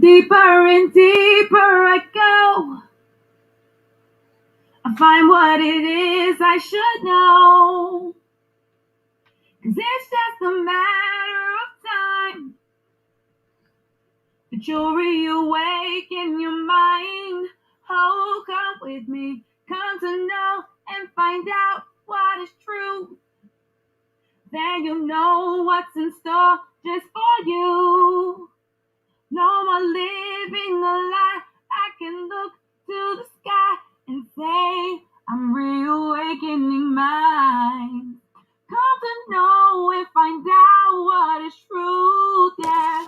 Deeper and deeper I go, I find what it is I should know. 'Cause it's just a matter of time that you'll reawaken your mind. Oh, come with me, come to know and find out what is true. Then you'll know what's in store just for you. No more living a lie. I can look to the sky and say, I'm reawakening mine. Come to know and find out what is true, yeah.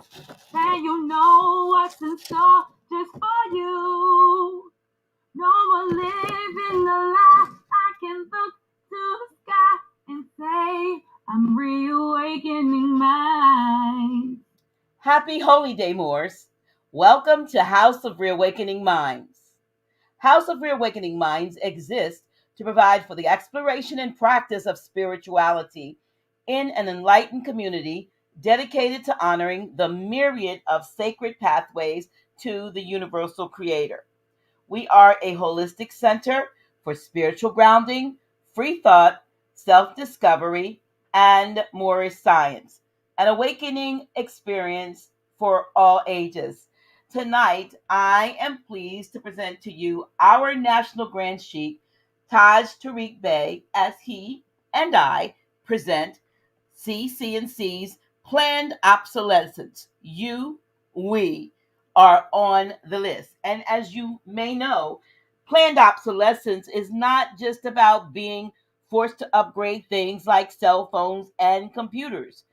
Then you'll know what's in store just for you. No more living a lie. I can look to the sky and say, I'm reawakening mine. Happy Holy Day, Moors. Welcome to House of Reawakening Minds. House of Reawakening Minds exists to provide for the exploration and practice of spirituality in an enlightened community dedicated to honoring the myriad of sacred pathways to the universal creator. We are a holistic center for spiritual grounding, free thought, self discovery, and Moorish science, an awakening experience for all ages. Tonight, I am pleased to present to you our National Grand Sheik, Taj Tarik Bey, as he and I present CCNC's Planned Obsolescence. We are on the list. And as you may know, planned obsolescence is not just about being forced to upgrade things like cell phones and computers.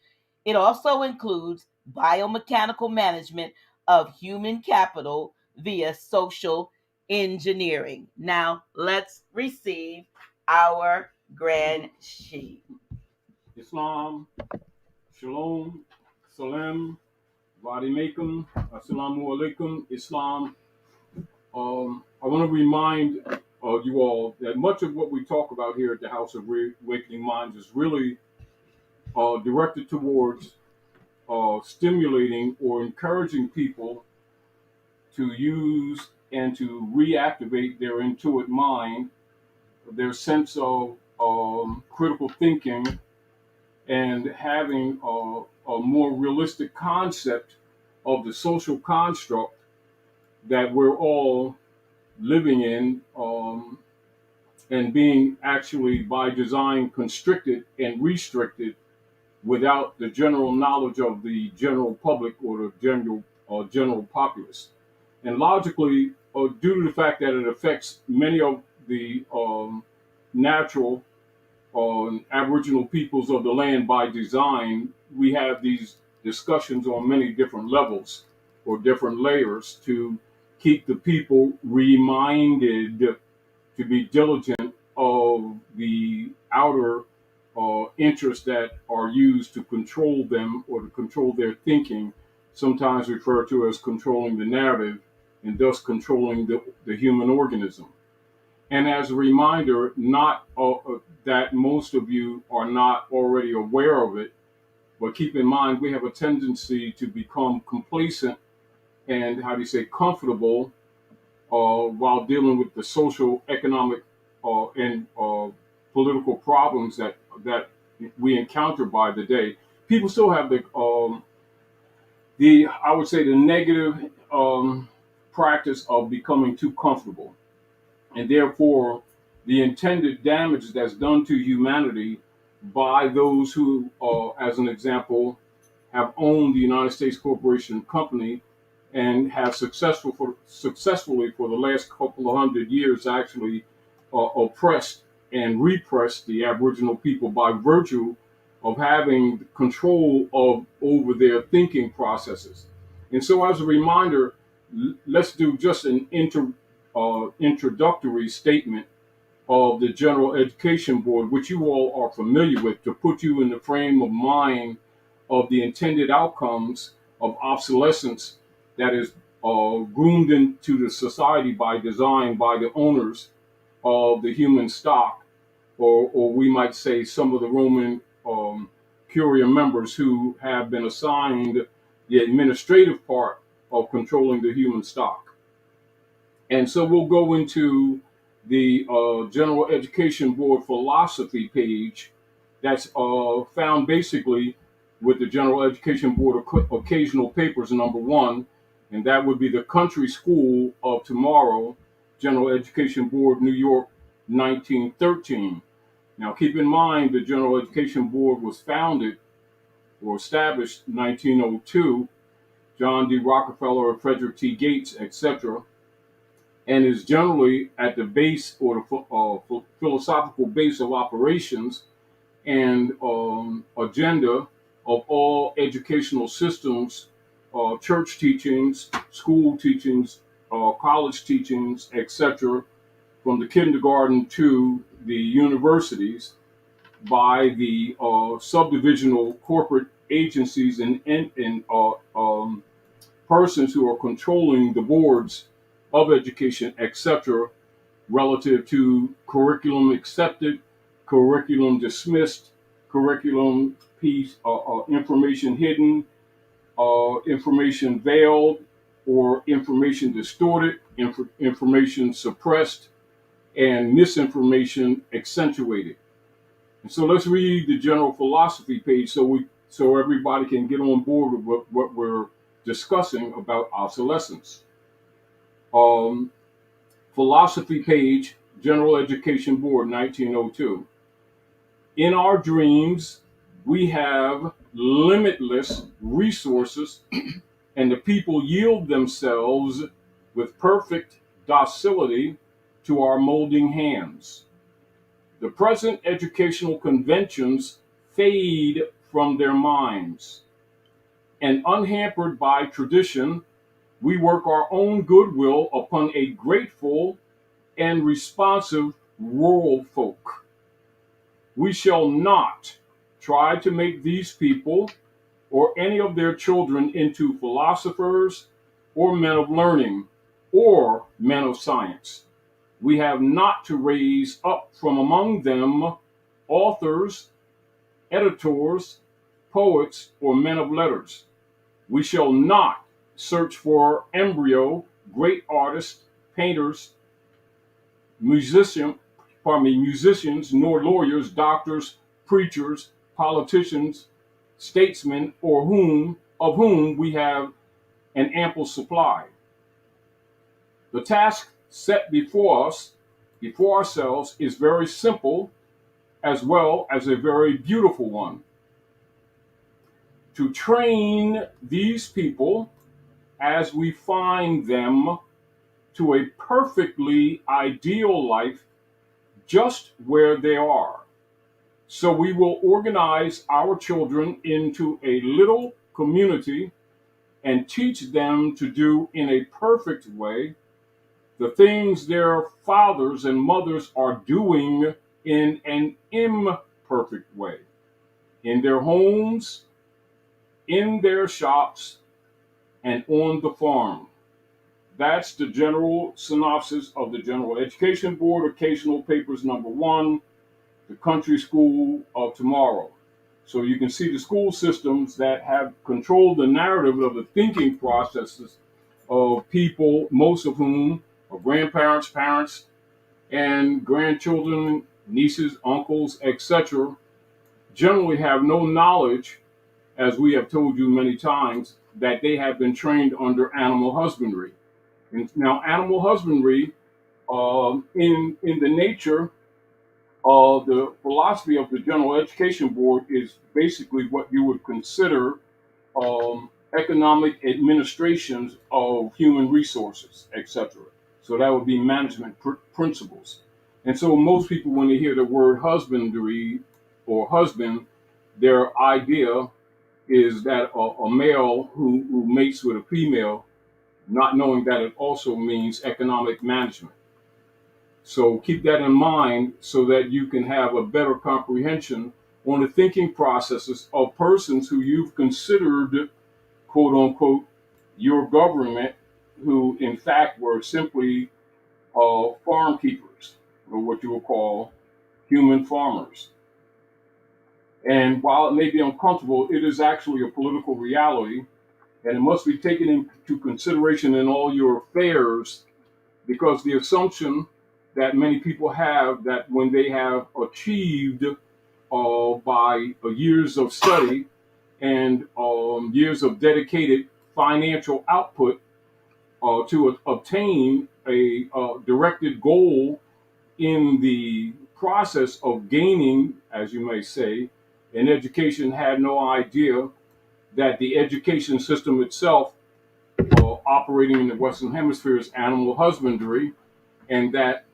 It also includes biomechanical management of human capital via social engineering. Now, let's receive our Grand Sheik. Islam, Shalom, Salam, Vadimakum, Assalamu alaikum, Islam. I want to remind you all that much of what we talk about here at the House of Reawakening Minds is really directed towards stimulating or encouraging people to use and to reactivate their intuitive mind, their sense of critical thinking, and having a more realistic concept of the social construct that we're all living in, and being actually by design constricted and restricted without the general knowledge of the general public or the general populace. And logically, due to the fact that it affects many of the natural Aboriginal peoples of the land by design, we have these discussions on many different levels or different layers to keep the people reminded to be diligent of the outer interests that are used to control them or to control their thinking, sometimes referred to as controlling the narrative and thus controlling the human organism. And as a reminder, not that most of you are not already aware of it, but keep in mind we have a tendency to become complacent and comfortable while dealing with the social, economic, and political problems that we encounter by the day. People still have the I would say the negative practice of becoming too comfortable. And therefore, the intended damage that's done to humanity by those who, as an example, have owned the United States Corporation Company and have successfully for the last couple of hundred years actually oppressed and repressed the Aboriginal people by virtue of having control over their thinking processes. And so, as a reminder, let's do just an introductory statement of the General Education Board, which you all are familiar with, to put you in the frame of mind of the intended outcomes of obsolescence that is groomed into the society by design by the owners of the human stock, or we might say some of the Roman Curia members who have been assigned the administrative part of controlling the human stock. And so we'll go into the General Education Board philosophy page that's found basically with the General Education Board occasional papers number 1, and that would be the Country School of Tomorrow, General Education Board, New York, 1913. Now, keep in mind the General Education Board was founded or established in 1902, John D. Rockefeller, Frederick T. Gates, etc., and is generally at the base or the philosophical base of operations and agenda of all educational systems, church teachings, school teachings, college teachings, etc., from the kindergarten to the universities by the subdivisional corporate agencies and persons who are controlling the boards of education, etc., relative to curriculum accepted, curriculum dismissed, curriculum piece, information hidden, information veiled, or information distorted, information suppressed, and misinformation accentuated. And so let's read the general philosophy page so everybody can get on board with what we're discussing about obsolescence. Philosophy page, General Education Board, 1902. In our dreams, we have limitless resources, and the people yield themselves with perfect docility to our molding hands. The present educational conventions fade from their minds, and unhampered by tradition, we work our own goodwill upon a grateful and responsive rural folk. We shall not try to make these people or any of their children into philosophers or men of learning or men of science. We have not to raise up from among them authors, editors, poets, or men of letters. We shall not search for embryo great artists, painters, musicians, nor lawyers, doctors, preachers, politicians, statesmen, of whom we have an ample supply. The task set before ourselves, is very simple as well as a very beautiful one. To train these people as we find them to a perfectly ideal life just where they are. So we will organize our children into a little community and teach them to do in a perfect way the things their fathers and mothers are doing in an imperfect way, in their homes, in their shops, and on the farm. That's the general synopsis of the General Education Board Occasional Papers number 1, the Country School of Tomorrow. So you can see the school systems that have controlled the narrative of the thinking processes of people, most of whom are grandparents, parents, and grandchildren, nieces, uncles, etc., generally have no knowledge, as we have told you many times, that they have been trained under animal husbandry. And now, animal husbandry, in the nature of the philosophy of the General Education Board, is basically what you would consider economic administrations of human resources, etc. So that would be management principles. And so most people, when they hear the word husbandry or husband, their idea is that a male who mates with a female, not knowing that it also means economic management. So keep that in mind so that you can have a better comprehension on the thinking processes of persons who you've considered, quote unquote, your government, who in fact were simply farm keepers, or what you would call human farmers. And while it may be uncomfortable, it is actually a political reality and it must be taken into consideration in all your affairs, because the assumption that many people have that when they have achieved by years of study and years of dedicated financial output to obtain a directed goal in the process of gaining, as you may say, an education, had no idea that the education system itself, operating in the Western Hemisphere, is animal husbandry, and that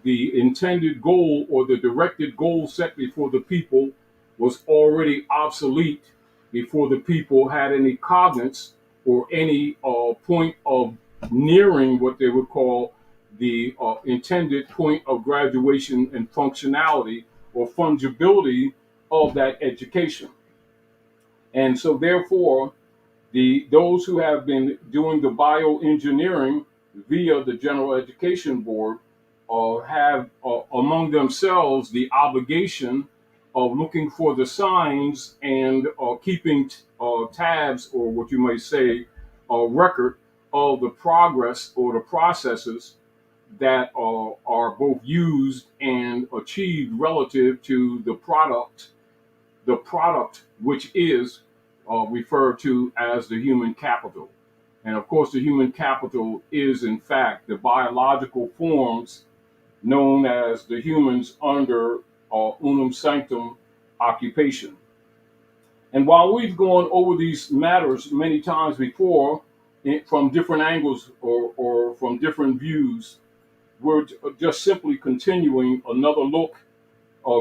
the intended goal or the directed goal set before the people was already obsolete before the people had any cognizance or any point of nearing what they would call the intended point of graduation and functionality or fungibility of that education. And so, therefore, those who have been doing the bioengineering via the General Education Board have among themselves the obligation of looking for the signs and keeping tabs, or what you may say, a record of the progress or the processes that are both used and achieved relative to the product which is referred to as the human capital. And of course, the human capital is, in fact, the biological forms known as the humans under unum sanctum occupation. And while we've gone over these matters many times before from different angles or from different views, we're just simply continuing another look,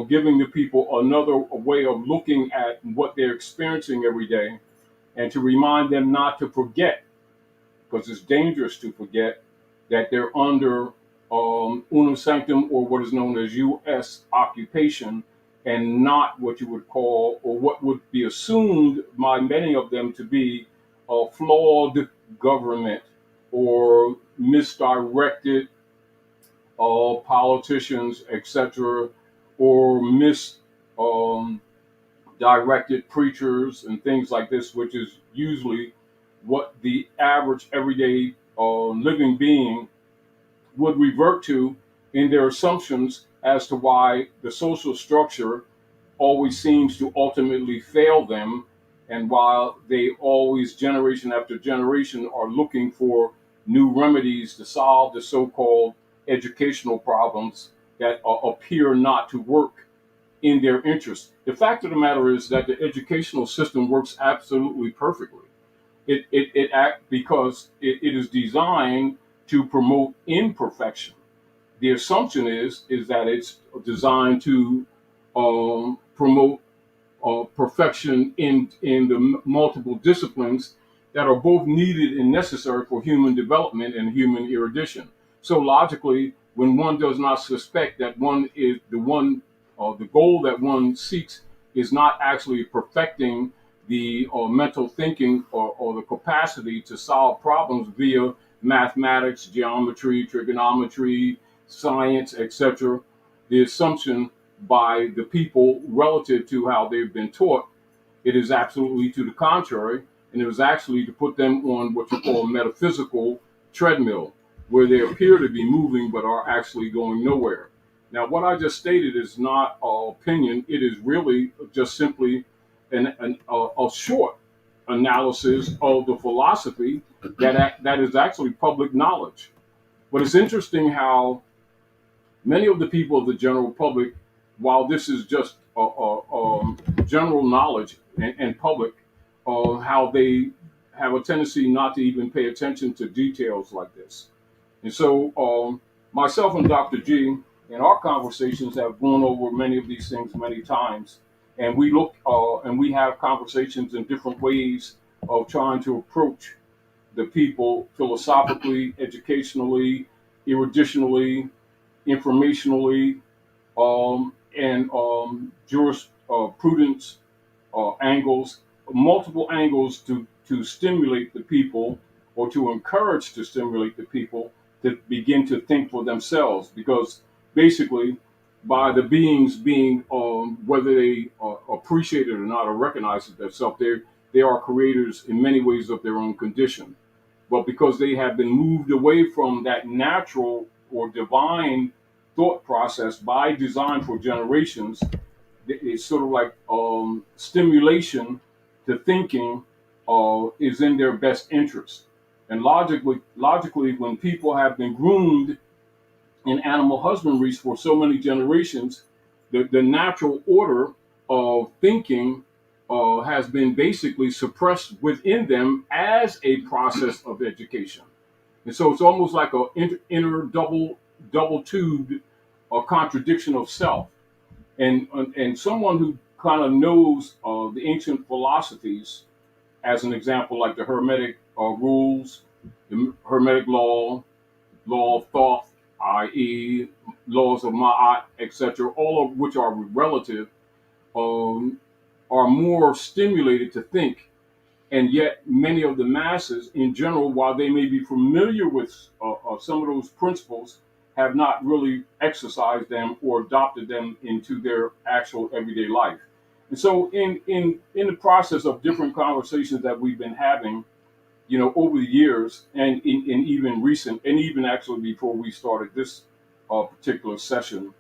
giving the people another way of looking at what they're experiencing every day, and to remind them not to forget, because it's dangerous to forget, that they're under unum sanctum, or what is known as U.S. occupation, and not what you would call, or what would be assumed by many of them to be a flawed government or misdirected politicians, etc., or misdirected preachers and things like this, which is usually what the average everyday living being would revert to in their assumptions as to why the social structure always seems to ultimately fail them, and while they always, generation after generation, are looking for new remedies to solve the so-called educational problems that appear not to work in their interest. The fact of the matter is that the educational system works absolutely perfectly. It act because it is designed to promote imperfection. The assumption is that it's designed to promote perfection in the multiple disciplines that are both needed and necessary for human development and human erudition. So logically, when one does not suspect that one is the goal that one seeks is not actually perfecting the mental thinking or the capacity to solve problems via mathematics, geometry, trigonometry, science, etc., the assumption by the people relative to how they've been taught, it is absolutely to the contrary, and it was actually to put them on what you call a metaphysical treadmill, where they appear to be moving but are actually going nowhere. Now, what I just stated is not opinion; it is really just simply a short analysis of the philosophy that is actually public knowledge. But it's interesting how many of the people of the general public, while this is just general knowledge and public, how they have a tendency not to even pay attention to details like this. And so, myself and Dr. G, in our conversations, have gone over many of these things many times, and we look and we have conversations in different ways of trying to approach the people philosophically, educationally, eruditionally, informationally, and jurisprudence angles, multiple angles to stimulate the people, or to encourage to stimulate the people to begin to think for themselves. Because basically, by the beings being, whether they appreciate it or not or recognize it themselves, they are creators in many ways of their own condition. But because they have been moved away from that natural or divine thought process by design for generations, it's sort of like stimulation to thinking is in their best interest. And logically, when people have been groomed in animal husbandry for so many generations, the natural order of thinking has been basically suppressed within them as a process of education. And so it's almost like a inner double tubed contradiction of self. And someone who kind of knows the ancient philosophies, as an example, like the Hermetic rules, the Hermetic law of Thoth, i.e., laws of Ma'at, etc., all of which are relative, um, are more stimulated to think. And yet, many of the masses in general, while they may be familiar with some of those principles, have not really exercised them or adopted them into their actual everyday life. And so, in the process of different conversations that we've been having, over the years, and in even recent, and even actually before we started this particular session,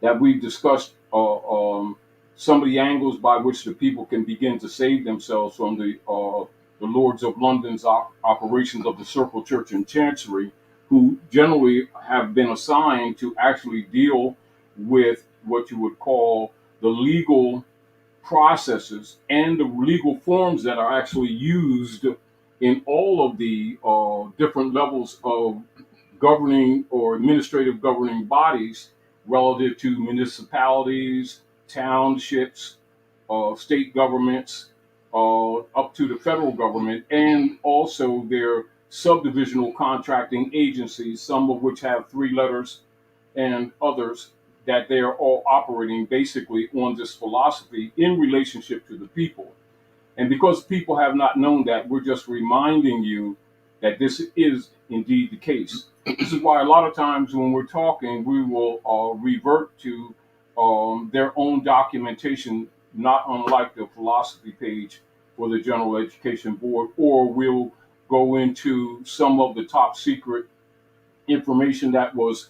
that we've discussed some of the angles by which the people can begin to save themselves from the Lords of London's operations of the Circle Church and Chancery, who generally have been assigned to actually deal with what you would call the legal processes and the legal forms that are actually used in all of the different levels of governing or administrative governing bodies relative to municipalities, townships, state governments, up to the federal government, and also their subdivisional contracting agencies, some of which have three letters and others, that they are all operating basically on this philosophy in relationship to the people. And because people have not known that, we're just reminding you that this is indeed the case. This is why a lot of times when we're talking, we will revert to their own documentation, not unlike the philosophy page for the General Education Board, or we'll go into some of the top secret information that was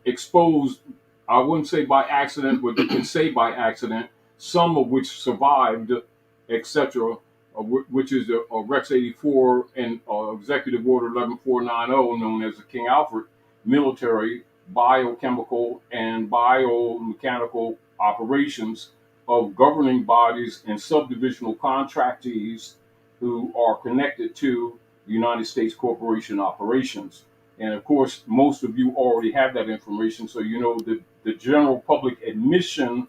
exposed. I wouldn't say by accident, but you can say by accident, some of which survived, etc., which is the Rex 84 and Executive Order 11490, known as the King Alfred military, biochemical, and biomechanical operations of governing bodies and subdivisional contractees who are connected to United States corporation operations. And of course, most of you already have that information, so you know the general public admission,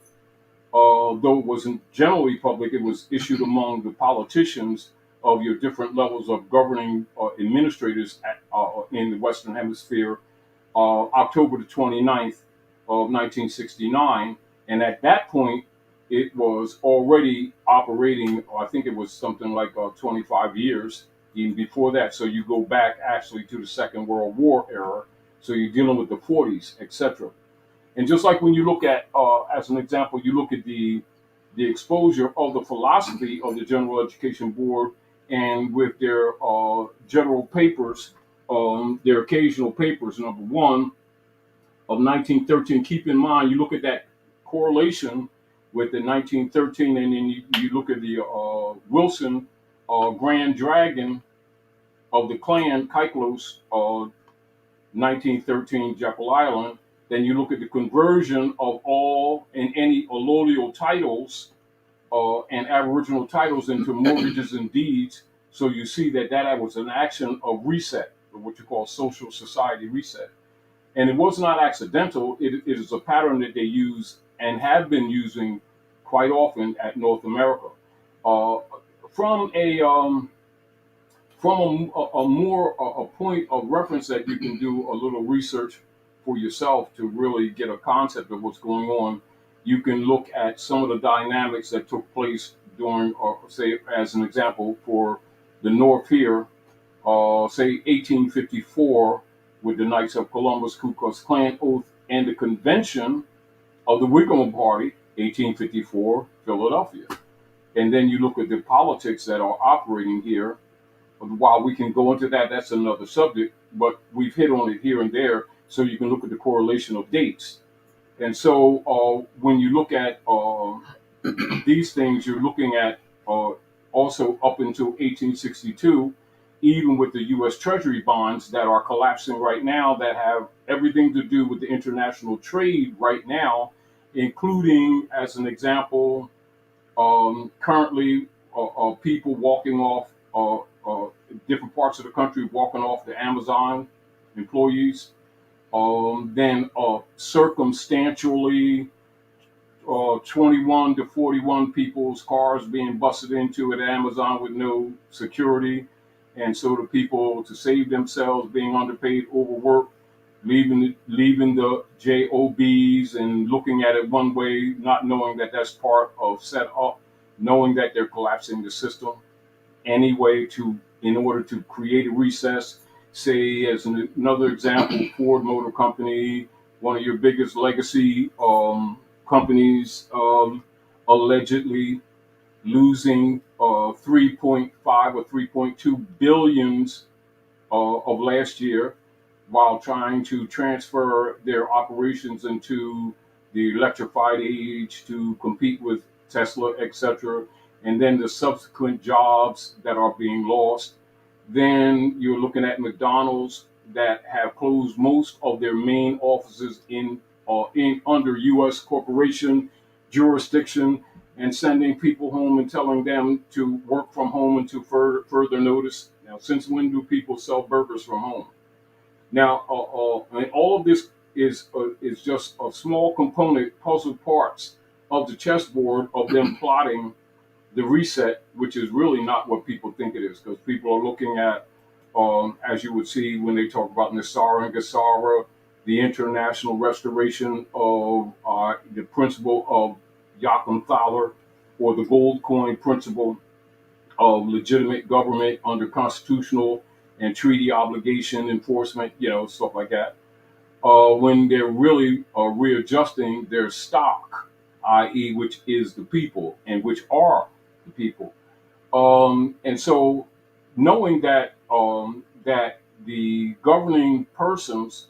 though it wasn't generally public, it was issued among the politicians of your different levels of governing administrators in the Western Hemisphere, October the 29th of 1969. And at that point, it was already operating, I think it was something like 25 years, even before that. So you go back actually to the Second World War era. So you're dealing with the 40s, etc. And just like when you look at, as an example, you look at the exposure of the philosophy of the General Education Board, and with their general papers, their occasional papers, number one, of 1913. Keep in mind, you look at that correlation with the 1913, and then you look at the Wilson Grand Dragon of the Klan, Kaiklos, 1913, Jekyll Island. Then you look at the conversion of all and any allodial titles and aboriginal titles into mortgages and deeds. So you see that was an action of reset, or what you call social society reset. And it was not accidental. It is a pattern that they use and have been using quite often at North America. Uh, from a a point of reference that you can do a little research for yourself to really get a concept of what's going on, you can look at some of the dynamics that took place during, say, as an example, for the North here, say 1854, with the Knights of Columbus, Ku Klux Klan oath, and the convention of the Wigwam Party, 1854, Philadelphia. And then you look at the politics that are operating here. While we can go into that, that's another subject, but we've hit on it here and there, so you can look at the correlation of dates. And so when you look at these things, you're looking at uh, also up until 1862, even with the U.S. Treasury bonds that are collapsing right now, that have everything to do with the international trade right now, including, as an example, currently people walking off different parts of the country, walking off the Amazon employees. Then circumstantially, 21 to 41 people's cars being busted into at Amazon with no security. And so the people, to save themselves, being underpaid, overworked, leaving the jobs and looking at it one way, not knowing that that's part of set up, knowing that they're collapsing the system anyway, to in order to create a recess. Say, as another example, Ford Motor Company, one of your biggest legacy companies, allegedly losing 3.5 or 3.2 billions of last year, while trying to transfer their operations into the electrified age to compete with Tesla, etc., and then the subsequent jobs that are being lost. Then you're looking at McDonald's that have closed most of their main offices in under U.S. corporation jurisdiction, and sending people home and telling them to work from home until further notice. Now, since when do people sell burgers from home? Now, and all of this is just a small component, puzzle parts of the chessboard of them plotting the reset, which is really not what people think it is, because people are looking at, as you would see when they talk about Nisara and Gasara, the international restoration of the principle of Joachim Thaler, or the gold coin principle of legitimate government under constitutional and treaty obligation enforcement, stuff like that. When they're really readjusting their stock, i.e., which is the people and which are the people. And so, knowing that the governing persons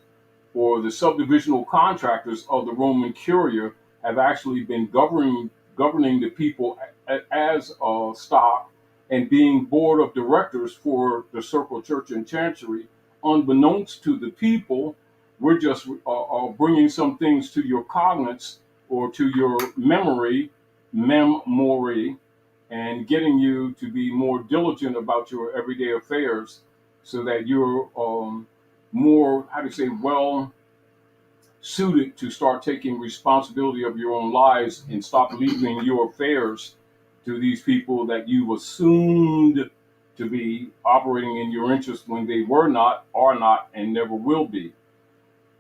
or the subdivisional contractors of the Roman Curia have actually been governing the people as stock, and being board of directors for the Circle Church and Chancery, unbeknownst to the people. We're just bringing some things to your cognizance or to your memory, and getting you to be more diligent about your everyday affairs, so that you're more, how to say, well suited to start taking responsibility of your own lives, and stop leaving your affairs to these people that you assumed to be operating in your interest when they were not, are not, and never will be.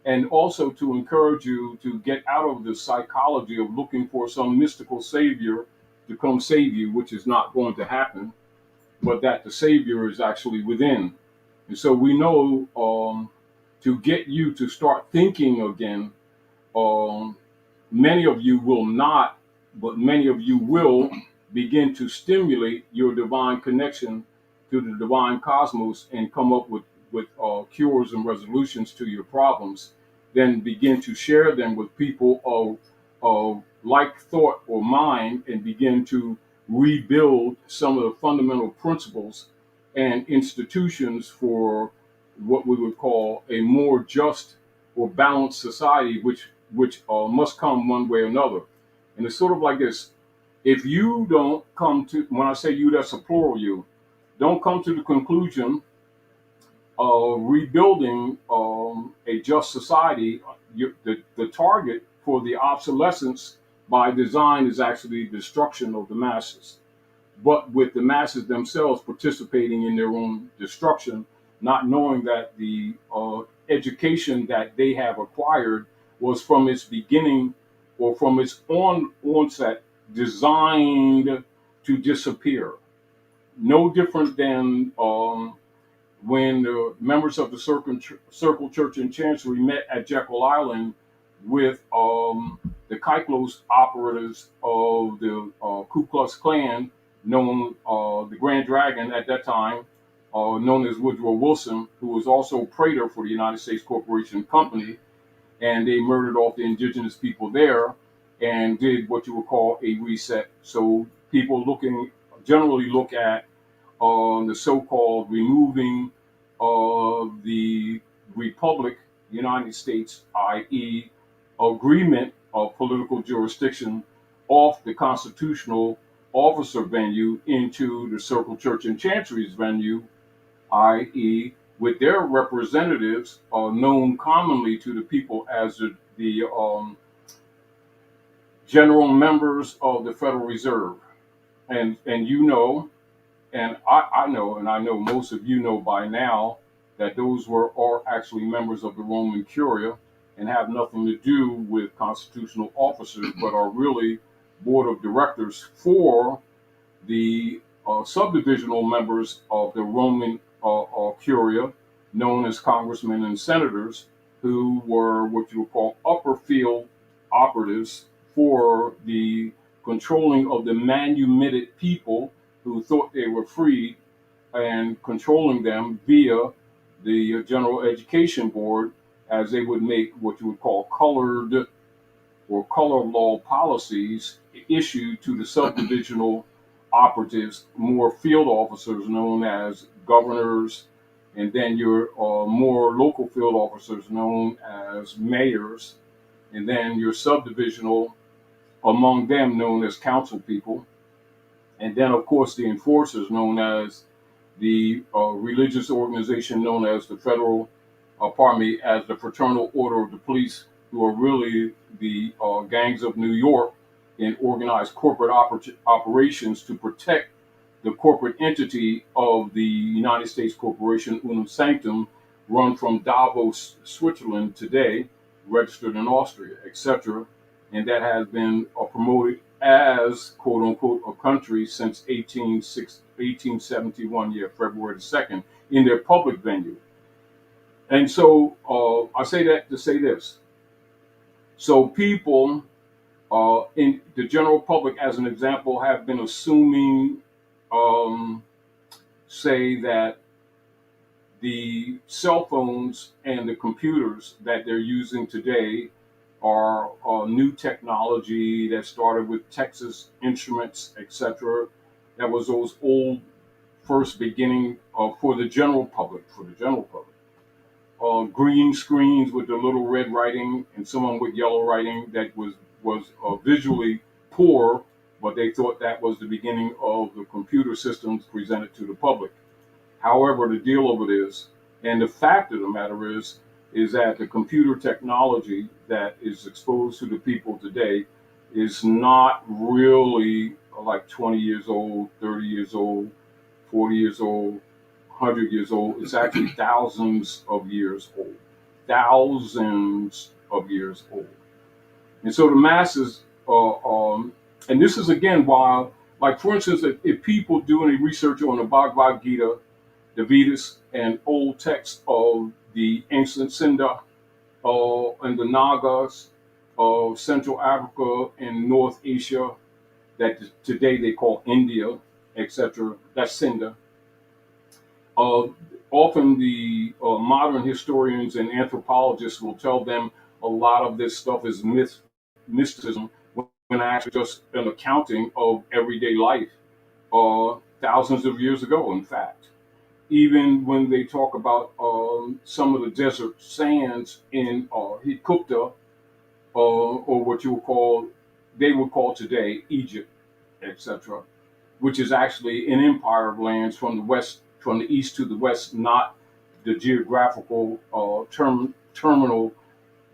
And also to encourage you to get out of the psychology of looking for some mystical savior to come save you, which is not going to happen, but that the savior is actually within. And so we know, to get you to start thinking again, um, many of you will not, but many of you will begin to stimulate your divine connection to the divine cosmos, and come up with cures and resolutions to your problems. Then begin to share them with people of like thought or mind, and begin to rebuild some of the fundamental principles and institutions for what we would call a more just or balanced society, which must come one way or another. And it's sort of like this: if you don't come to, when I say you, that's a plural you, don't come to the conclusion of rebuilding a just society, the target for the obsolescence by design is actually destruction of the masses, but with the masses themselves participating in their own destruction, not knowing that the education that they have acquired was from its beginning, or from its onset, designed to disappear. No different than when the members of the Circle Church and Chancery met at Jekyll Island with the Kaiklos operatives of the Ku Klux Klan, known the Grand Dragon at that time, known as Woodrow Wilson, who was also praetor for the United States Corporation Company, and they murdered off the indigenous people there and did what you would call a reset. So people generally look at the so-called removing of the Republic, United States, i.e., agreement of political jurisdiction off the constitutional officer venue into the Circle Church and Chancery's venue, i.e., with their representatives known commonly to the people as the general members of the Federal Reserve. And you know, and I know, and I know most of you know by now, that those are actually members of the Roman Curia and have nothing to do with constitutional officers, but are really board of directors for the subdivisional members of the Roman Curia, known as congressmen and senators, who were what you would call upper field operatives for the controlling of the manumitted people who thought they were free, and controlling them via the General Education Board, as they would make what you would call colored or color law policies issued to the subdivisional operatives, more field officers known as governors, and then your more local field officers known as mayors, and then your subdivisional, among them known as council people, and then of course the enforcers known as the religious organization known as the as the Fraternal Order of the Police, who are really the gangs of New York and organized corporate operations to protect the corporate entity of the United States Corporation Unum Sanctum, run from Davos, Switzerland today, registered in Austria, etc. And that has been promoted as, quote unquote, a country since 1871, February the 2nd, in their public venue. And so I say that to say this. So people in the general public, as an example, have been assuming, say, that the cell phones and the computers that they're using today are new technology that started with Texas Instruments, etc. That was those old first beginning for the general public. Green screens with the little red writing and someone with yellow writing that was visually poor, but they thought that was the beginning of the computer systems presented to the public. However, the deal of it is, and the fact of the matter is that the computer technology that is exposed to the people today is not really like 20 years old, 30 years old, 40 years old, 100 years old. It's actually thousands of years old. Thousands of years old. And so the masses, and this is again why, like for instance, if people do any research on the Bhagavad Gita, the Vedas, and old texts of the ancient Sindha and the Nagas of Central Africa and North Asia, that today they call India, etc., that's Sindha. Uh, Often the modern historians and anthropologists will tell them a lot of this stuff is mysticism, when actually just an accounting of everyday life thousands of years ago, in fact. Even when they talk about some of the desert sands in Hitkupta, or what they would call today Egypt, etc., which is actually an empire of lands from the west, from the east to the west, not the geographical terminal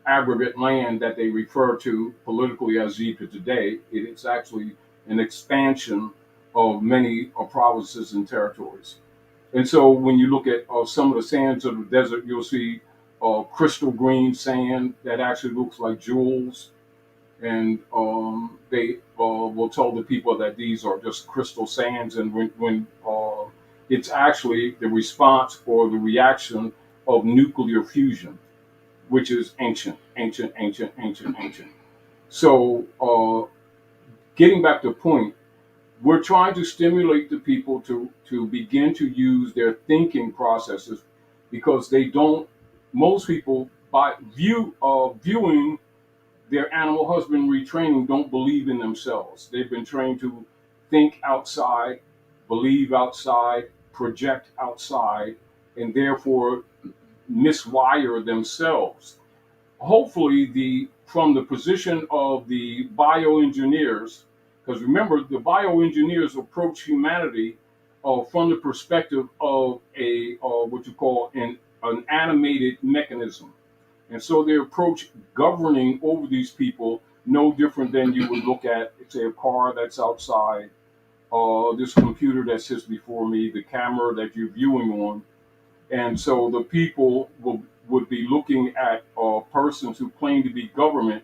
aggregate land that they refer to politically as Egypt today. It is actually an expansion of many provinces and territories. And so when you look at some of the sands of the desert, you'll see crystal green sand that actually looks like jewels. And they will tell the people that these are just crystal sands. And when it's actually the response or the reaction of nuclear fusion, which is ancient, ancient, ancient, ancient, ancient. So, getting back to the point, we're trying to stimulate the people to begin to use their thinking processes because they don't. Most people, by viewing their animal husbandry training, don't believe in themselves. They've been trained to think outside, believe outside, project outside, and therefore miswire themselves. Hopefully, the from the position of the bioengineers, because remember, the bioengineers approach humanity from the perspective of a what you call an animated mechanism. And so they approach governing over these people no different than you would look at, say, a car that's outside, this computer that sits before me, the camera that you're viewing on. And so the people would be looking at persons who claim to be government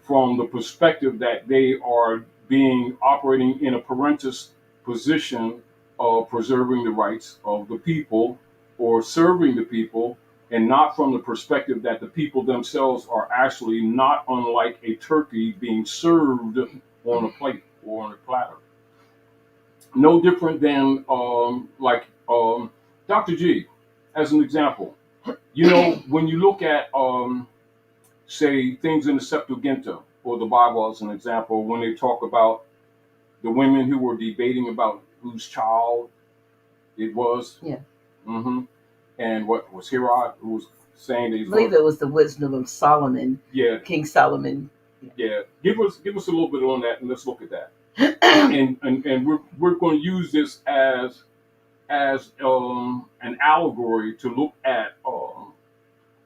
from the perspective that they are being operating in a parentis position of preserving the rights of the people or serving the people, and not from the perspective that the people themselves are actually not unlike a turkey being served on a plate or on a platter. No different than Dr. G, as an example. You know, when you look at say things in the Septuaginta or the Bible as an example, when they talk about the women who were debating about whose child it was. Yeah. Mm-hmm. And what was Herod who was saying that I believe it was the wisdom of Solomon. Yeah. King Solomon. Yeah. Give us a little bit on that, and let's look at that. and we're going to use this as an allegory to look at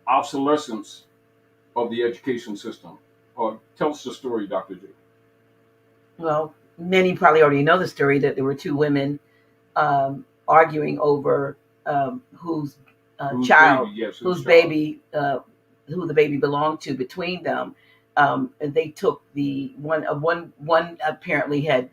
obsolescence of the education system. Tell us the story, Dr. J. Well, many probably already know the story that there were two women arguing over whose child, baby, yes, whose child. baby, who the baby belonged to between them. And they took the one apparently had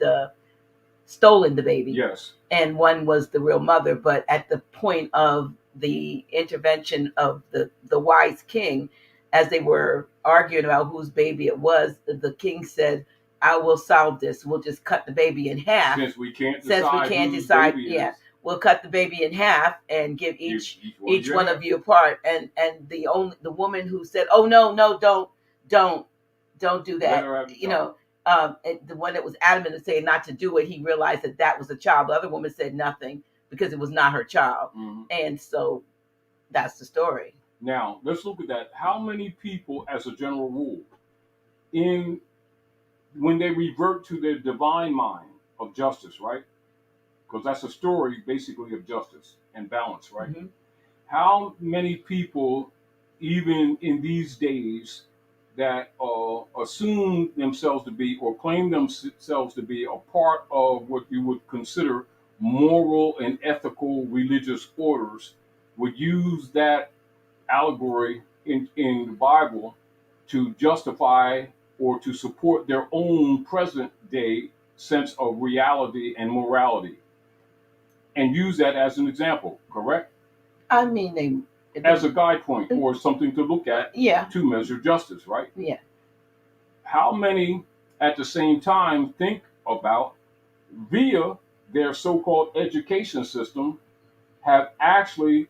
stolen the baby. Yes. And one was the real mother. But at the point of the intervention of the wise king, as they were arguing about whose baby it was, the king said, I will solve this. We'll just cut the baby in half. Since we can't decide, yeah, we'll cut the baby in half and give each one of you a part. And the woman who said, oh no, don't do that. You know, the one that was adamant and saying not to do it, he realized that was a child. The other woman said nothing because it was not her child. Mm-hmm. And so that's the story. Now, let's look at that. How many people, as a general rule, when they revert to their divine mind of justice, right? Because that's a story basically of justice and balance, right? Mm-hmm. How many people, even in these days, that assume themselves to be or claim themselves to be a part of what you would consider moral and ethical religious orders would use that allegory in the Bible to justify or to support their own present day sense of reality and morality and use that as an example, correct? I mean, as a guide point or something to look at to measure justice, right? Yeah. How many at the same time think about via their so-called education system have actually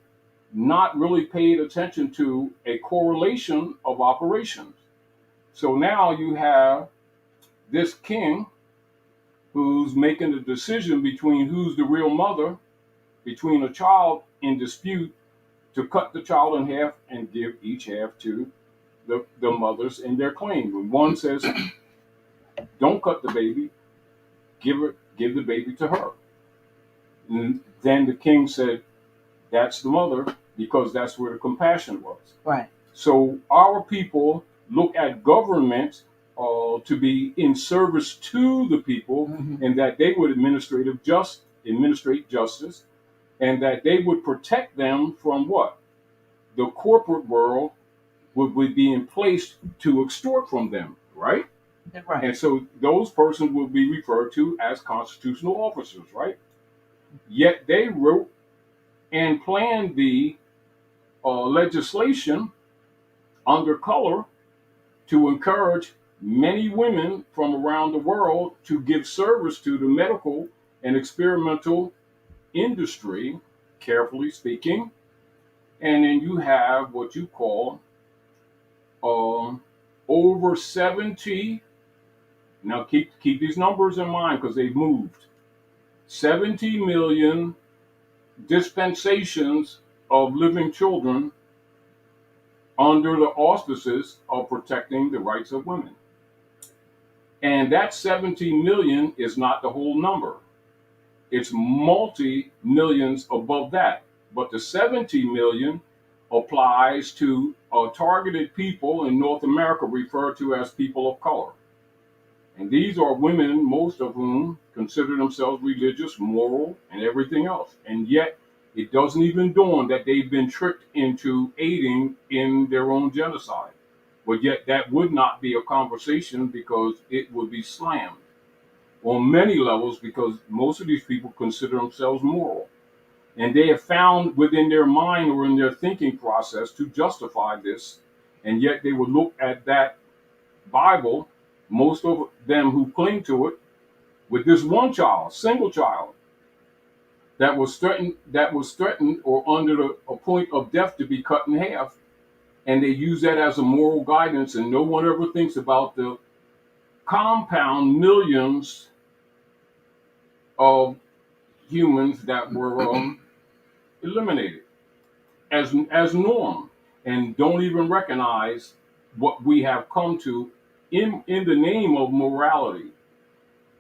not really paid attention to a correlation of operations? So now you have this king who's making a decision between who's the real mother, between a child in dispute, to cut the child in half and give each half to the mothers in their claim. When one says, don't cut the baby, give the baby to her. And then the king said, that's the mother, because that's where the compassion was. Right. So our people look at government to be in service to the people, mm-hmm. and that they would administrate justice, and that they would protect them from what? The corporate world would be in place to extort from them, right? Right. And so those persons will be referred to as constitutional officers, right? Yet they wrote and planned the legislation under color to encourage many women from around the world to give service to the medical and experimental industry, carefully speaking. And then you have what you call um, over 70. Now keep these numbers in mind because they've moved. 70 million dispensations of living children under the auspices of protecting the rights of women. And that 70 million is not the whole number. It's multi millions above that. But the 70 million applies to targeted people in North America referred to as people of color. And these are women, most of whom consider themselves religious, moral, and everything else. And yet, it doesn't even dawn that they've been tricked into aiding in their own genocide. But yet, that would not be a conversation because it would be slammed on many levels because most of these people consider themselves moral. And they have found within their mind or in their thinking process to justify this. And yet, they would look at that Bible, most of them who cling to it, with this one child, single child, that was threatened or under a point of death to be cut in half, and they use that as a moral guidance, and no one ever thinks about the compound millions of humans that were eliminated as norm, and don't even recognize what we have come to in the name of morality.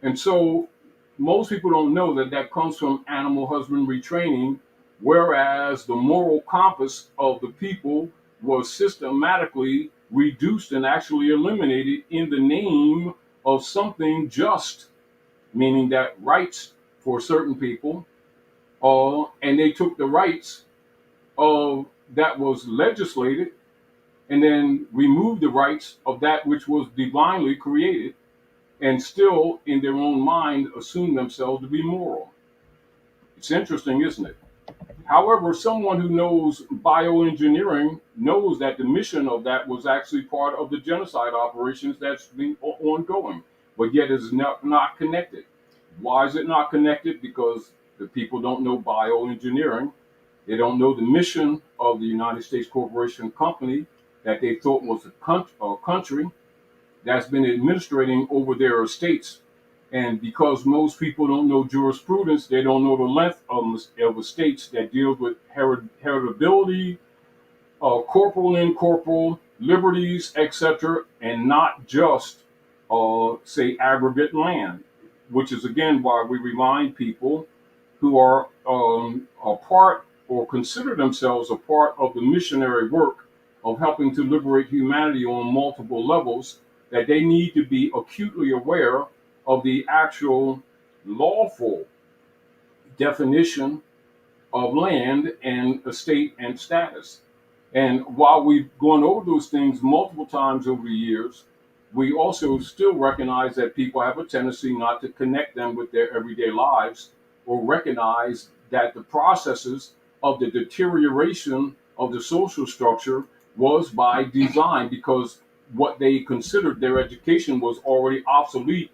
And so most people don't know that that comes from animal husbandry training, whereas the moral compass of the people was systematically reduced and actually eliminated in the name of something just, meaning that rights for certain people, and they took the rights of that was legislated and then removed the rights of that which was divinely created and still in their own mind assume themselves to be moral. It's interesting, isn't it? However, someone who knows bioengineering knows that the mission of that was actually part of the genocide operations that's been ongoing, but yet is not connected. Why is it not connected? Because the people don't know bioengineering. They don't know the mission of the United States Corporation Company that they thought was a country that's been administrating over their estates. And because most people don't know jurisprudence, they don't know the length of estates that deals with heritability, corporal and incorporeal, liberties, etc., and not just, say, aggregate land, which is again why we remind people who are a part or consider themselves a part of the missionary work of helping to liberate humanity on multiple levels, that they need to be acutely aware of the actual lawful definition of land and estate and status. And while we've gone over those things multiple times over the years, we also still recognize that people have a tendency not to connect them with their everyday lives or recognize that the processes of the deterioration of the social structure was by design because what they considered their education was already obsolete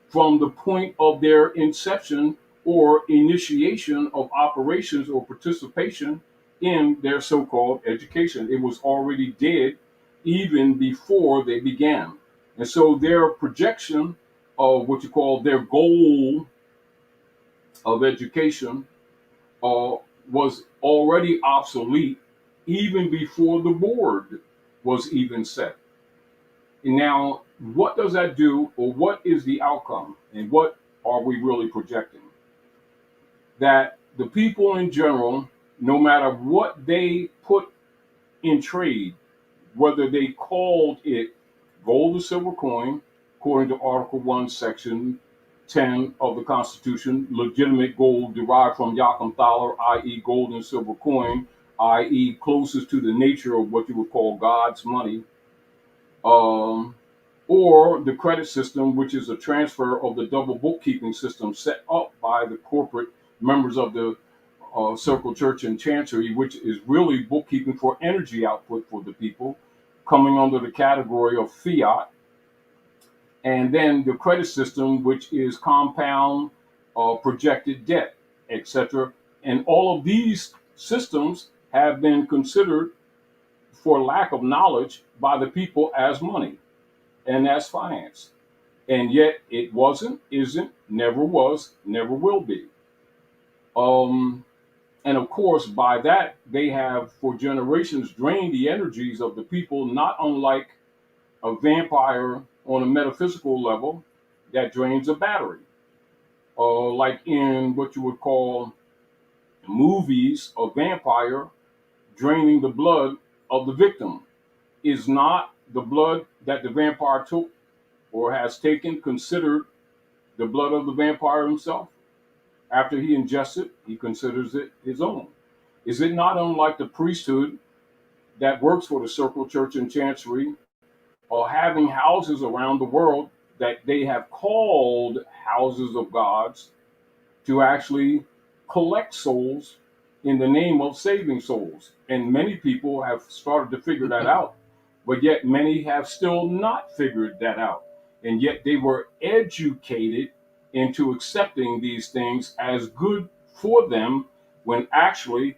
from the point of their inception or initiation of operations or participation in their so-called education. It was already dead even before they began. And so their projection of what you call their goal of education was already obsolete even before the board was even set. And now, what does that do, or what is the outcome, and what are we really projecting? That the people in general, no matter what they put in trade, whether they called it gold or silver coin, according to Article 1, Section 10 of the Constitution, legitimate gold derived from Yakum Thaler, i.e. gold and silver coin, i.e. closest to the nature of what you would call God's money, or the credit system, which is a transfer of the double bookkeeping system set up by the corporate members of the Circle Church and Chancery, which is really bookkeeping for energy output for the people, coming under the category of fiat, And then the credit system, which is compound, projected debt, etc. And all of these systems have been considered, for lack of knowledge, by the people as money and as finance. And yet it wasn't, isn't, never was, never will be. Um, and of course, by that, they have for generations drained the energies of the people, not unlike a vampire on a metaphysical level that drains a battery. Like in what you would call movies, a vampire draining the blood of the victim. Is not the blood that the vampire took or has taken considered the blood of the vampire himself? After he ingests it, he considers it his own. Is it not unlike the priesthood that works for the Circle Church and Chancery, or having houses around the world that they have called houses of gods to actually collect souls in the name of saving souls? And many people have started to figure that out, but yet many have still not figured that out. And yet they were educated into accepting these things as good for them when actually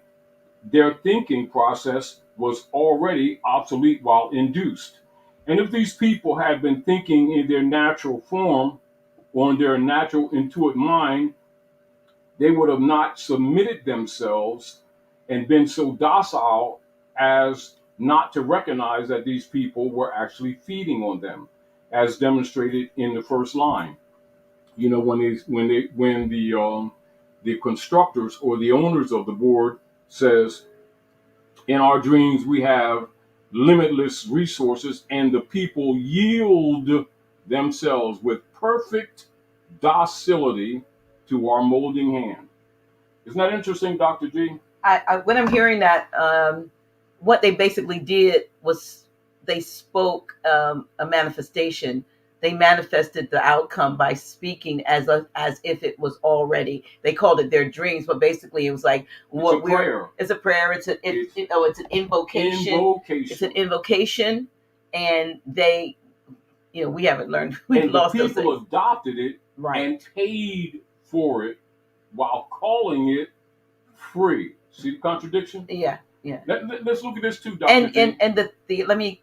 their thinking process was already obsolete while induced. And if these people had been thinking in their natural form or in their natural intuitive mind, they would have not submitted themselves and been so docile as not to recognize that these people were actually feeding on them, as demonstrated in the first line. You know, when the constructors or the owners of the board says, in our dreams we have limitless resources, and the people yield themselves with perfect docility to our molding hand. Isn't that interesting, Dr. G? When I'm hearing that, what they basically did was they spoke a manifestation. They manifested the outcome by speaking as if it was already. They called it their dreams, but basically it was like what it's a prayer. It's a prayer. It's an invocation. It's an invocation, and they, we haven't learned. We've and lost the people adopted it, right, and paid for it while calling it free. See the contradiction? Yeah. Let's look at this too, Dr. G. And the let me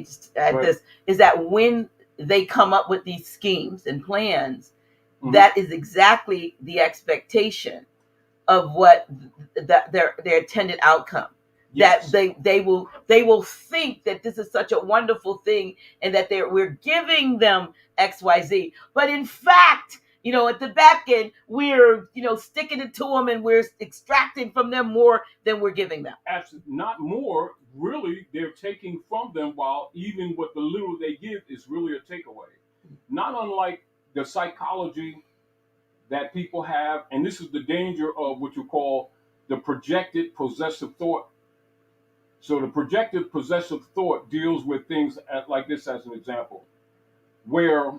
just add this, is that when they come up with these schemes and plans, that is exactly the expectation of what their intended outcome. Yes. That they will think that this is such a wonderful thing, and that we're giving them XYZ, but in fact, at the back end, we're sticking it to them, and we're extracting from them more than we're giving them. Absolutely not more. Really, they're taking from them, while even what the little they give is really a takeaway. Not unlike the psychology that people have, and this is the danger of what you call the projected possessive thought. So the projected possessive thought deals with things like this, as an example, where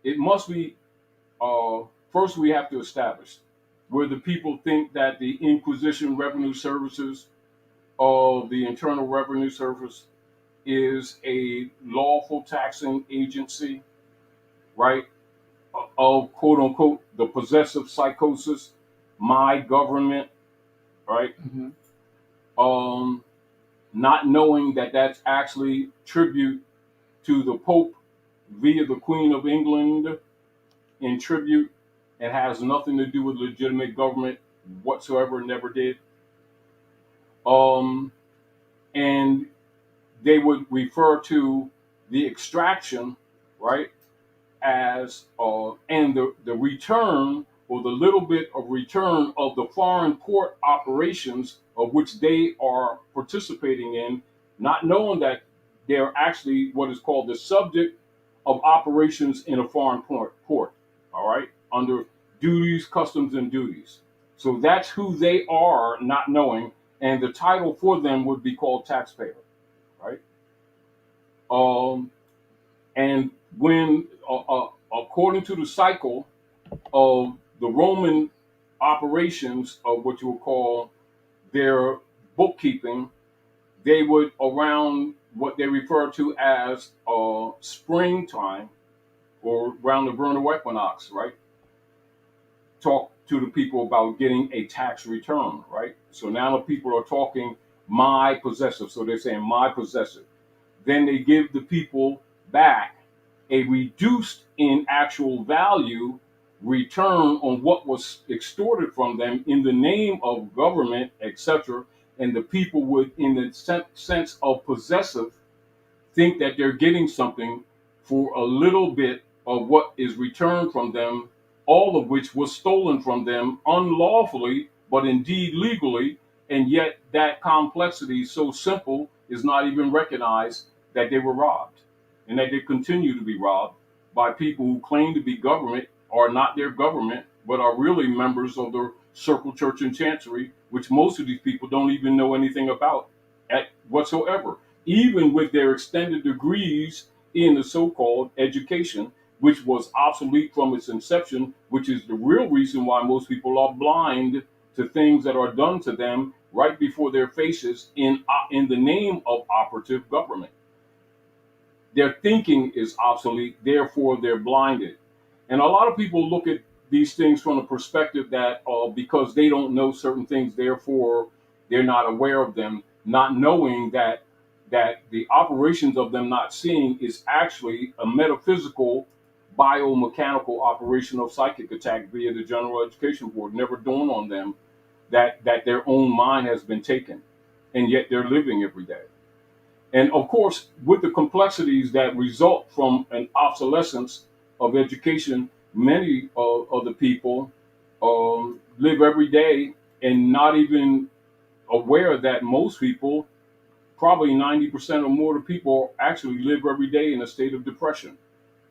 it must be, first we have to establish where the people think that the Inquisition Revenue Services of the Internal Revenue Service is a lawful taxing agency, right? Of quote unquote the possessive psychosis, my government, right? Not knowing that that's actually tribute to the Pope via the Queen of England in tribute, and has nothing to do with legitimate government whatsoever, never did. And they would refer to the extraction, right, as and the return, or the little bit of return of the foreign port operations of which they are participating in, not knowing that they're actually what is called the subject of operations in a foreign port, all right, under duties, customs, and duties. So that's who they are, not knowing, and the title for them would be called taxpayer, right? And when, according to the cycle of the Roman operations of what you would call their bookkeeping, they would, around what they refer to as springtime or around the vernal equinox, right? Talk to the people about getting a tax return, right? So now the people are talking my possessive. So they're saying my possessive. Then they give the people back a reduced in actual value return on what was extorted from them in the name of government, etc. And the people would, in the sense of possessive, think that they're getting something for a little bit of what is returned from them, all of which was stolen from them unlawfully, but indeed legally. And yet, that complexity, so simple, is not even recognized that they were robbed and that they continue to be robbed by people who claim to be government, are not their government, but are really members of the circle church and chancery, which most of these people don't even know anything about at whatsoever, even with their extended degrees in the so-called education, which was obsolete from its inception, which is the real reason why most people are blind to things that are done to them right before their faces in the name of operative government. Their thinking is obsolete, therefore they're blinded. And a lot of people look at these things from the perspective that because they don't know certain things, therefore they're not aware of them, not knowing that the operations of them not seeing is actually a metaphysical, biomechanical operation of psychic attack via the General Education Board. Never dawned on them that their own mind has been taken, and yet they're living every day. And of course, with the complexities that result from an obsolescence of education, many of the people live every day and not even aware that most people, probably 90% or more of the people, actually live every day in a state of depression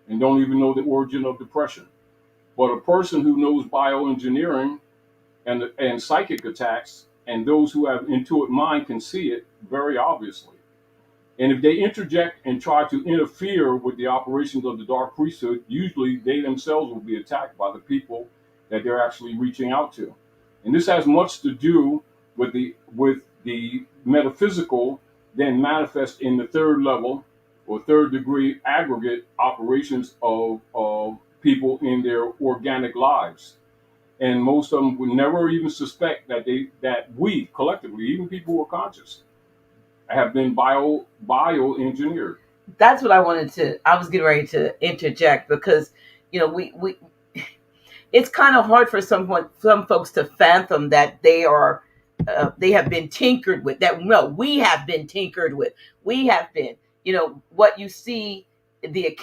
and don't even know the origin of depression. But a person who knows bioengineering and psychic attacks, and those who have intuitive mind can see it very obviously. And if they interject and try to interfere with the operations of the dark priesthood, usually they themselves will be attacked by the people that they're actually reaching out to. And this has much to do with the metaphysical, then manifest in the third level or third degree aggregate operations of people in their organic lives. And most of them would never even suspect that we collectively, even people who are conscious, have been bioengineered. That's what I was getting ready to interject because, we it's kind of hard for some folks to fathom that they have been tinkered with. That no, we have been tinkered with. We have been, what you see, the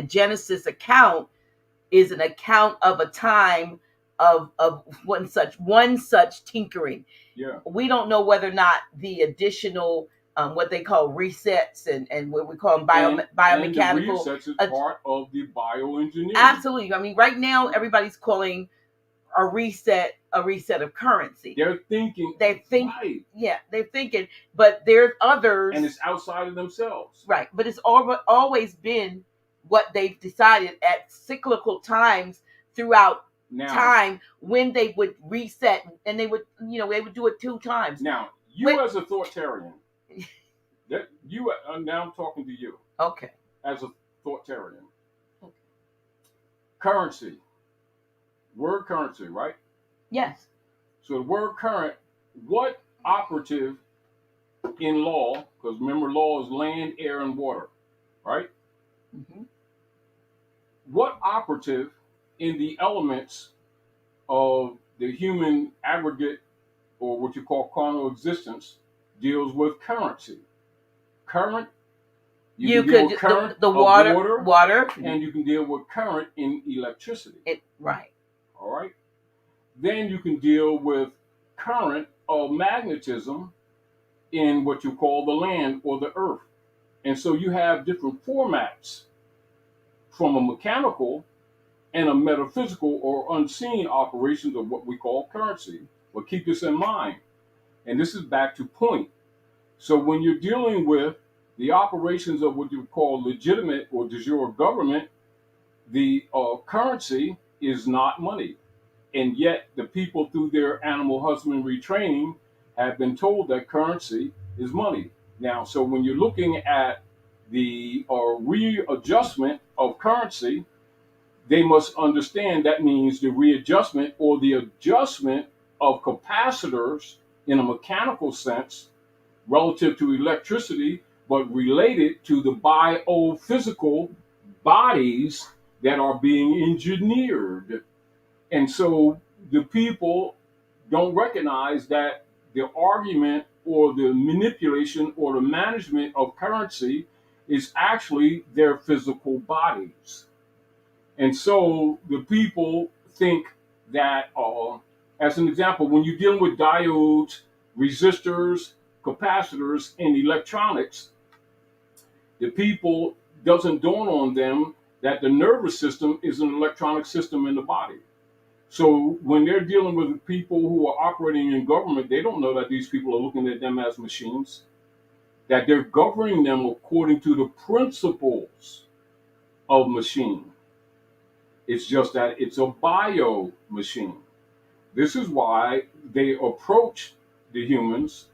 Genesis account is an account of a time of one such tinkering. Yeah. We don't know whether or not the additional what they call resets and what we call them biomechanical. And the resets is part of the bioengineering. Absolutely. I mean, right now everybody's calling a reset of currency. They're thinking. Right. Yeah, they're thinking, but there's others, and it's outside of themselves. Right, but it's always been what they've decided at cyclical times throughout time when they would reset, and they would do it 2 times. Now, as a authoritarian, now I'm talking to you. Okay. As a authoritarian. Okay. Currency. Word currency, right? Yes. So the word current, what operative in law, because remember law is land, air, and water, right? Mm-hmm. What operative in the elements of the human aggregate, or what you call carnal existence, deals with currency? Current. You can deal with current the water, and you can deal with current in electricity. Right. All right. Then you can deal with current of magnetism in what you call the land or the earth. And so you have different formats from a mechanical and a metaphysical or unseen operations of what we call currency. But keep this in mind. And this is back to point. So when you're dealing with the operations of what you call legitimate or de jure government, the currency is not money. And yet the people through their animal husbandry training have been told that currency is money. Now, so when you're looking at the readjustment of currency, they must understand that means the readjustment or the adjustment of capacitors in a mechanical sense relative to electricity, but related to the biophysical bodies that are being engineered. And so the people don't recognize that the argument or the manipulation or the management of currency is actually their physical bodies. And so the people think that, as an example, when you're dealing with diodes, resistors, capacitors, and electronics, the people doesn't dawn on them that the nervous system is an electronic system in the body. So when they're dealing with people who are operating in government, they don't know that these people are looking at them as machines, that they're governing them according to the principles of machine. It's just that it's a bio machine. This is why they approach the humans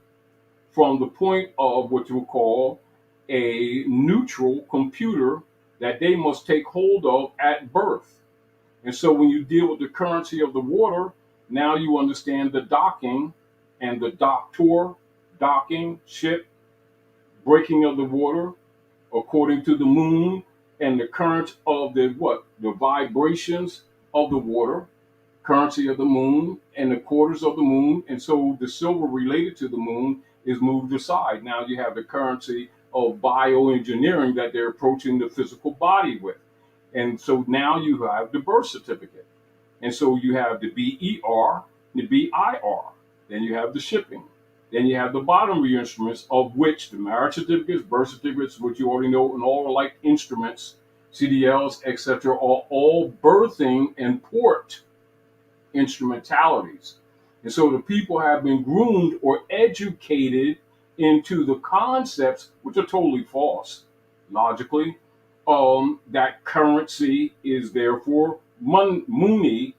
from the point of what you would call a neutral computer that they must take hold of at birth. And so when you deal with the currency of the water, now you understand the docking and the doctor, docking, ship, breaking of the water according to the moon and the current of the what? The vibrations of the water, currency of the moon and the quarters of the moon. And so the silver related to the moon is moved aside. Now you have the currency of bioengineering that they're approaching the physical body with. And so now you have the birth certificate. And so you have the BER, the BIR. Then you have the shipping. Then you have the bottomry instruments, of which the marriage certificates, birth certificates, which you already know, and all like instruments, CDLs, etc., are all birthing and port instrumentalities. And so the people have been groomed or educated into the concepts, which are totally false, logically, that currency is therefore money,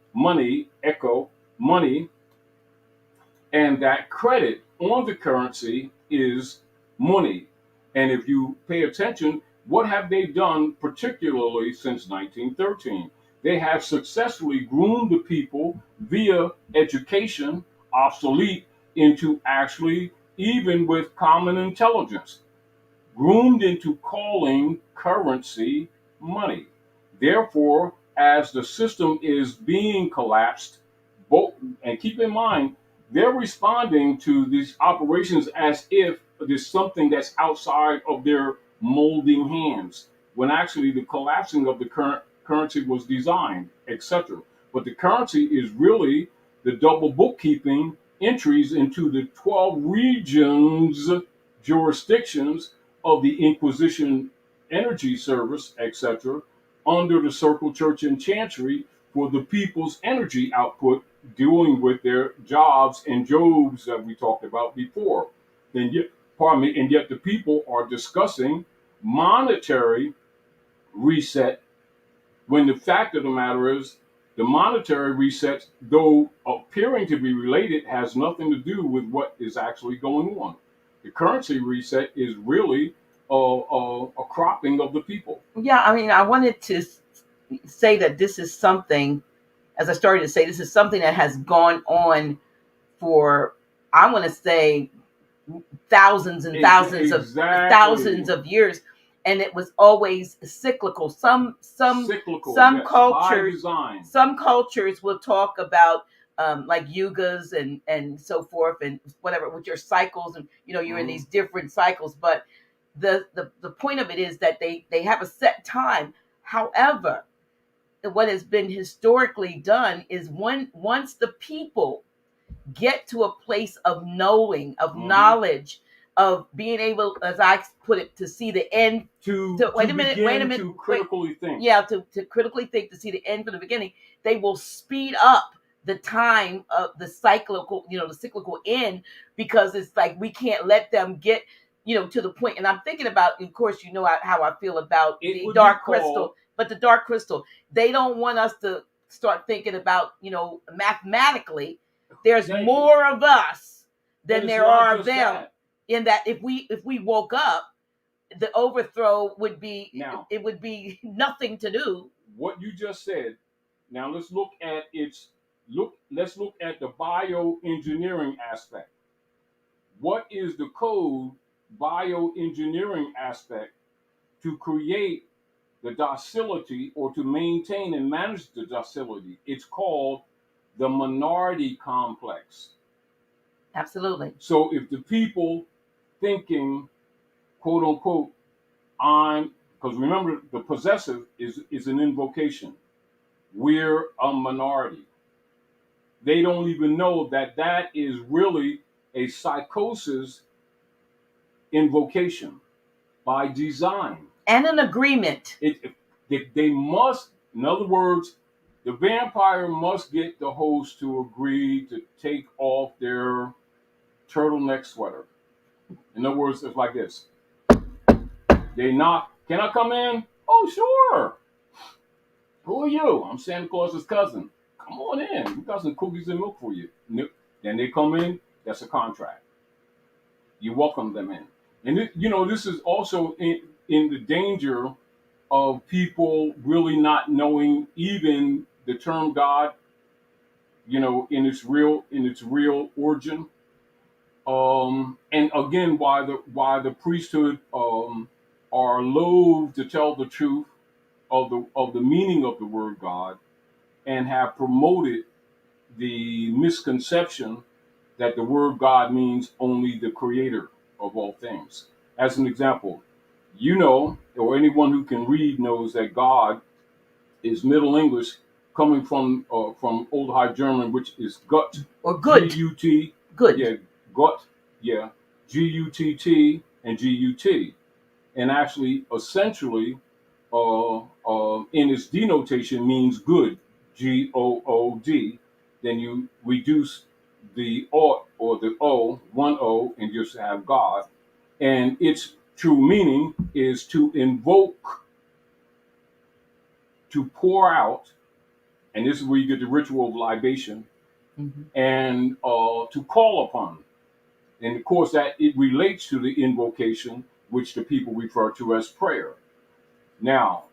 echo, money, and that credit on the currency is money. And if you pay attention, what have they done, particularly since 1913? They have successfully groomed the people via education, obsolete, into actually, even with common intelligence, groomed into calling currency money. Therefore, as the system is being collapsed, both, and keep in mind, they're responding to these operations as if there's something that's outside of their molding hands, when actually the collapsing of the current currency was designed, etc. But the currency is really the double bookkeeping entries into the 12 regions, jurisdictions of the Inquisition Energy Service, etc., under the Circle Church and Chancery for the people's energy output, dealing with their jobs and jobs that we talked about before. And yet, pardon me, and yet the people are discussing monetary reset when the fact of the matter is the monetary reset, though appearing to be related, has nothing to do with what is actually going on. The currency reset is really a cropping of the people. Yeah, I mean, I wanted to say that this is something, as I started to say, this is something that has gone on for, I want to say, thousands and thousands of years, and it was always cyclical. Some Cyclical, some yes, by cultures design. some cultures will talk about like yugas and so forth and whatever with your cycles, and you're in these different cycles, but the point of it is that they have a set time. However, what has been historically done is once the people get to a place of knowing, of knowledge, of being able, as I put it, to see the end. Wait a minute. To critically think. Yeah, to critically think, to see the end from the beginning. They will speed up the time of the cyclical, the cyclical end, because it's like we can't let them get, to the point. And I'm thinking about, of course, how I feel about the dark crystal, but the dark crystal, they don't want us to start thinking about, mathematically, there's more of us than there are of them. in that if we woke up, the overthrow would be Now, it would be nothing to do. what you just said. Now let's look at let's look at the bioengineering aspect. What is the code bioengineering aspect to create the docility or to maintain and manage the docility? It's called the minority complex. Absolutely. So if the people thinking, quote unquote, because remember the possessive is an invocation. We're a minority. They don't even know that that is really a psychosis invocation by design. And an agreement. They must, in other words, the vampire must get the host to agree to take off their turtleneck sweater. In other words, it's like this. They knock, can I come in? Oh, sure. Who are you? I'm Santa Claus's cousin. Come on in. We got some cookies and milk for you. Then they come in. That's a contract. You welcome them in. And this is also in the danger of people really not knowing even the term God, in its real origin. And again, why the priesthood are loath to tell the truth of the meaning of the word God, and have promoted the misconception that the word God means only the creator of all things. As an example, or anyone who can read knows that God is Middle English, coming from Old High German, which is gut or good. G-U-T. Good. Yeah, gut. Yeah, G-U-T-T and G-U-T, and actually, essentially, in its denotation means good, G-O-O-D. Then you reduce the O or the O, one O, and just have God. And its true meaning is to invoke, to pour out, and this is where you get the ritual of libation, and to call upon. And of course, that it relates to the invocation, which the people refer to as prayer. Now,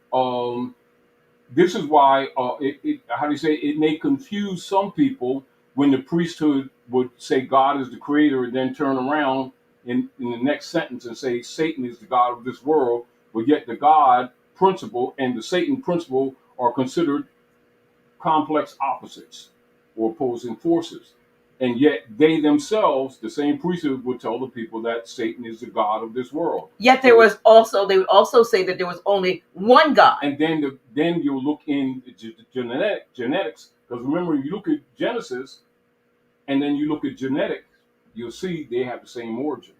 this is why how do you say, it may confuse some people when the priesthood would say God is the creator and then turn around in the next sentence and say Satan is the God of this world, but yet the God principle and the Satan principle are considered complex opposites or opposing forces. And yet they themselves, the same priesthood, would tell the people that Satan is the God of this world. Yet they would also say that there was only one God. And then you'll look in genetics, because remember, you look at Genesis and then you look at genetics, you'll see they have the same origin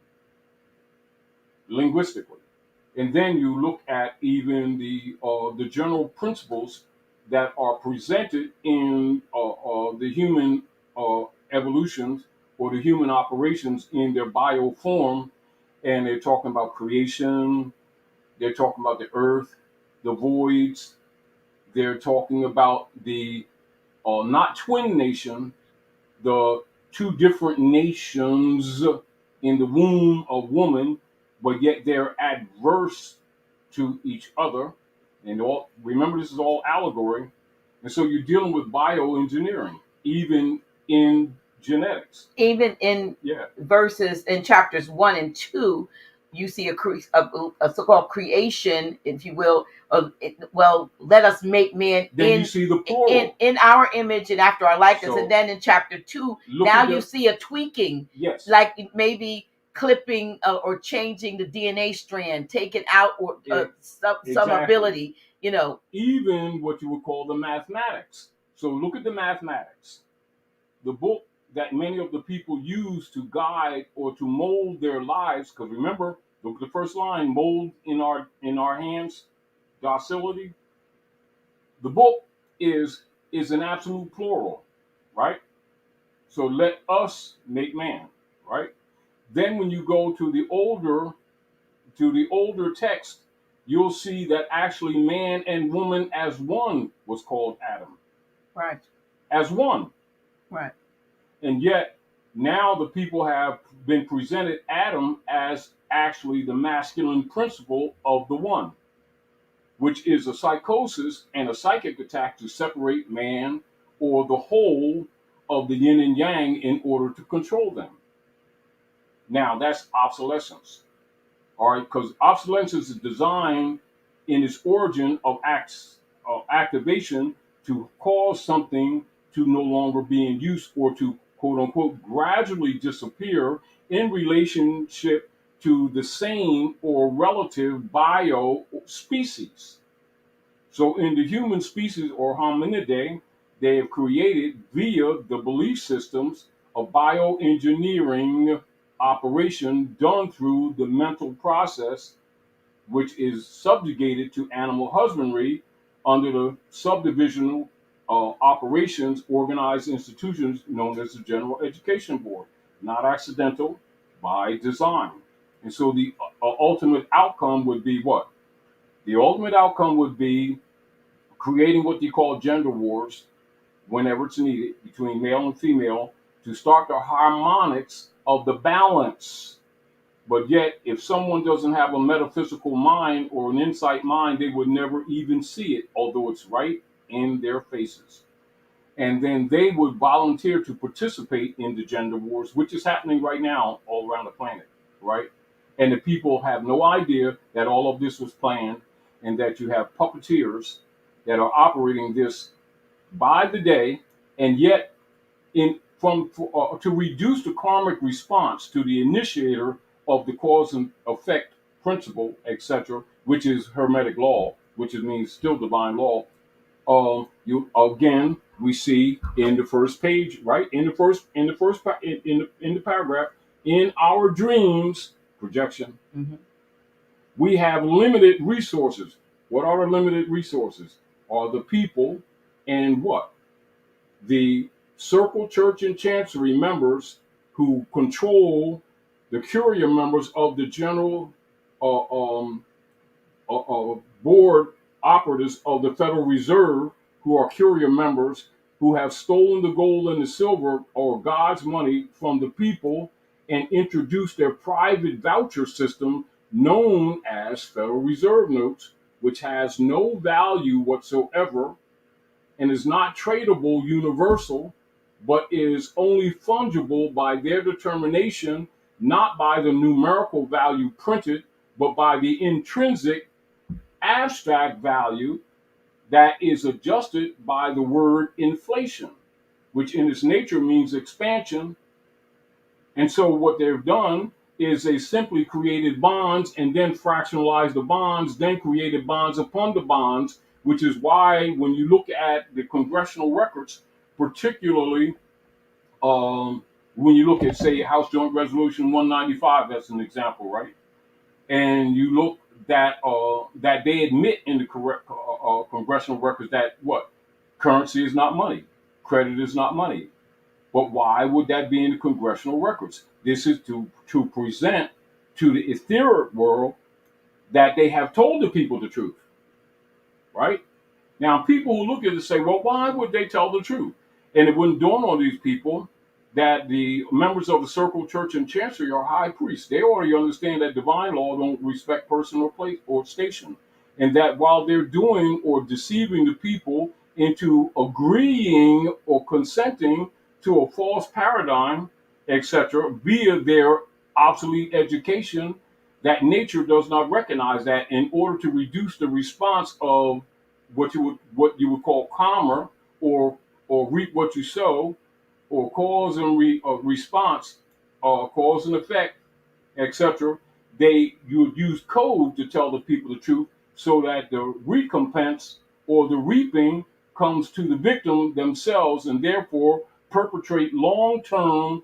linguistically. And then you look at even the general principles that are presented in the human evolutions or the human operations in their bio form, and they're talking about creation, they're talking about the earth, the voids, they're talking about the not twin nation, the two different nations in the womb of woman, but yet they're adverse to each other. And remember, this is all allegory. And so you're dealing with bioengineering, even in genetics. Even in verses in chapters 1 and 2, you see a so-called creation, if you will, of let us make man then you see the plural. in our image and after our likeness. And then in chapter 2, now you see a tweaking, like maybe clipping or changing the DNA strand, taking out or some ability, Even what you would call the mathematics. So look at the mathematics. The book that many of the people use to guide or to mold their lives, because remember, look at the first line, mold in our hands, docility. The book is an absolute plural, right? So let us make man, right? Then when you go to the older text, you'll see that actually man and woman as one was called Adam. Right. As one. Right. And yet now the people have been presented Adam as actually the masculine principle of the one, which is a psychosis and a psychic attack to separate man or the whole of the yin and yang in order to control them. Now, that's obsolescence. All right, because obsolescence is designed in its origin of activation to cause something to no longer be in use or to quote unquote gradually disappear in relationship to the same or relative bio species. So in the human species or hominidae, they have created via the belief systems a bioengineering operation done through the mental process, which is subjugated to animal husbandry under the subdivisional operations organized institutions known as the General Education Board. Not accidental, by design. And so the ultimate outcome would be what? The ultimate outcome would be creating what they call gender wars whenever it's needed between male and female to start the harmonics of the balance. But yet, if someone doesn't have a metaphysical mind or an insight mind, they would never even see it, although it's right in their faces. And then they would volunteer to participate in the gender wars, which is happening right now all around the planet, right? And the people have no idea that all of this was planned and that you have puppeteers that are operating this by the day, and yet to reduce the karmic response to the initiator of the cause and effect principle, etc., which is Hermetic law, which means still divine law. You again, we see in the first page, right in the paragraph, in our dreams projection, we have limited resources. What are the limited resources? Are the people and what? The circle, church, and chancery members who control the curia members of the general board operatives of the Federal Reserve, who are curia members, who have stolen the gold and the silver or God's money from the people and introduced their private voucher system known as Federal Reserve notes, which has no value whatsoever and is not tradable universal, but is only fungible by their determination, not by the numerical value printed, but by the intrinsic abstract value that is adjusted by the word inflation, which in its nature means expansion. And so what they've done is they simply created bonds and then fractionalized the bonds, then created bonds upon the bonds, which is why when you look at the congressional records, particularly when you look at, say, House Joint Resolution 195, that's an example, right? And you look that they admit in the congressional records that what? Currency is not money. Credit is not money. But why would that be in the congressional records? This is to present to the etheric world that they have told the people the truth, right? Now, people who look at it say, well, why would they tell the truth? And it wouldn't dawn on these people that the members of the circle, church, and chancery are high priests. They already understand that divine law don't respect person or place or station. And that while they're doing or deceiving the people into agreeing or consenting to a false paradigm, etc., via their obsolete education, that nature does not recognize that in order to reduce the response of what you would call karma or reap what you sow, or cause and response, cause and effect, etc. You would use code to tell the people the truth, so that the recompense or the reaping comes to the victim themselves, and therefore perpetrate long-term,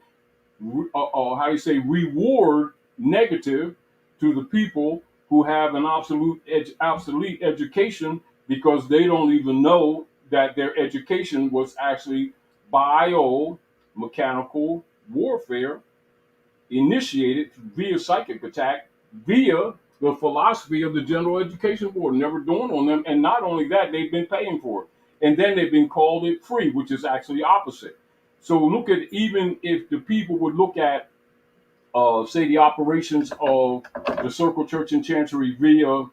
reward negative to the people who have an obsolete education, because they don't even know that their education was actually biomechanical warfare initiated via psychic attack, via the philosophy of the General Education Board. Never dawned on them. And not only that, they've been paying for it. And then they've been called it free, which is actually opposite. So look at, even if the people would look at, say, the operations of the Circle Church and Chancery via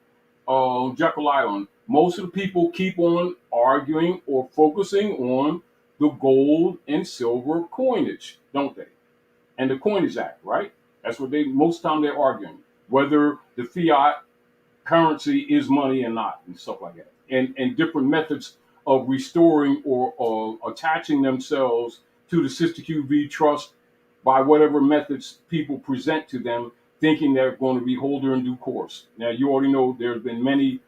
Jekyll Island, most of the people keep on arguing or focusing on the gold and silver coinage, don't they? And the Coinage Act, right? That's what they, most of the time they're arguing, whether the fiat currency is money or not, and stuff like that, and different methods of restoring or attaching themselves to the Sister QV trust by whatever methods people present to them, thinking they're going to be holder in due course. Now, you already know there's been many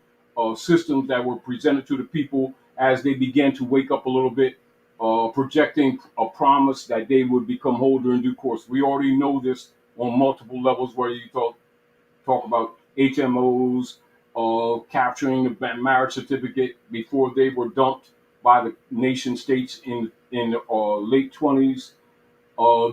systems that were presented to the people as they began to wake up a little bit, projecting a promise that they would become holder in due course. We already know this on multiple levels, where you talk about HMOs, capturing the marriage certificate before they were dumped by the nation states in the late 20s.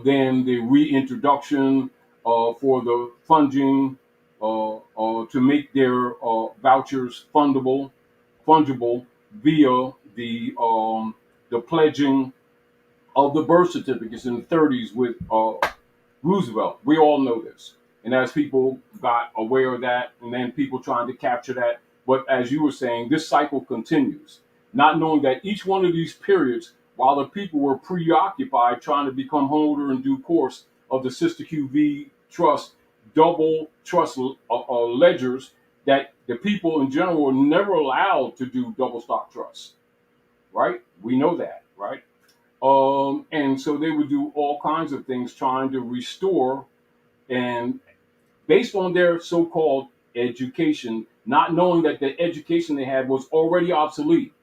Then the reintroduction for the funding, to make their vouchers fungible via the pledging of the birth certificates in the 30s with Roosevelt. We all know this. And as people got aware of that, and then people trying to capture that. But as you were saying, this cycle continues, not knowing that each one of these periods, while the people were preoccupied trying to become holder in due course of the Sister QV trust, double trust ledgers, that the people in general were never allowed to do double stock trusts, right? We know that, right? And so they would do all kinds of things trying to restore, and based on their so-called education, not knowing that the education they had was already obsolete.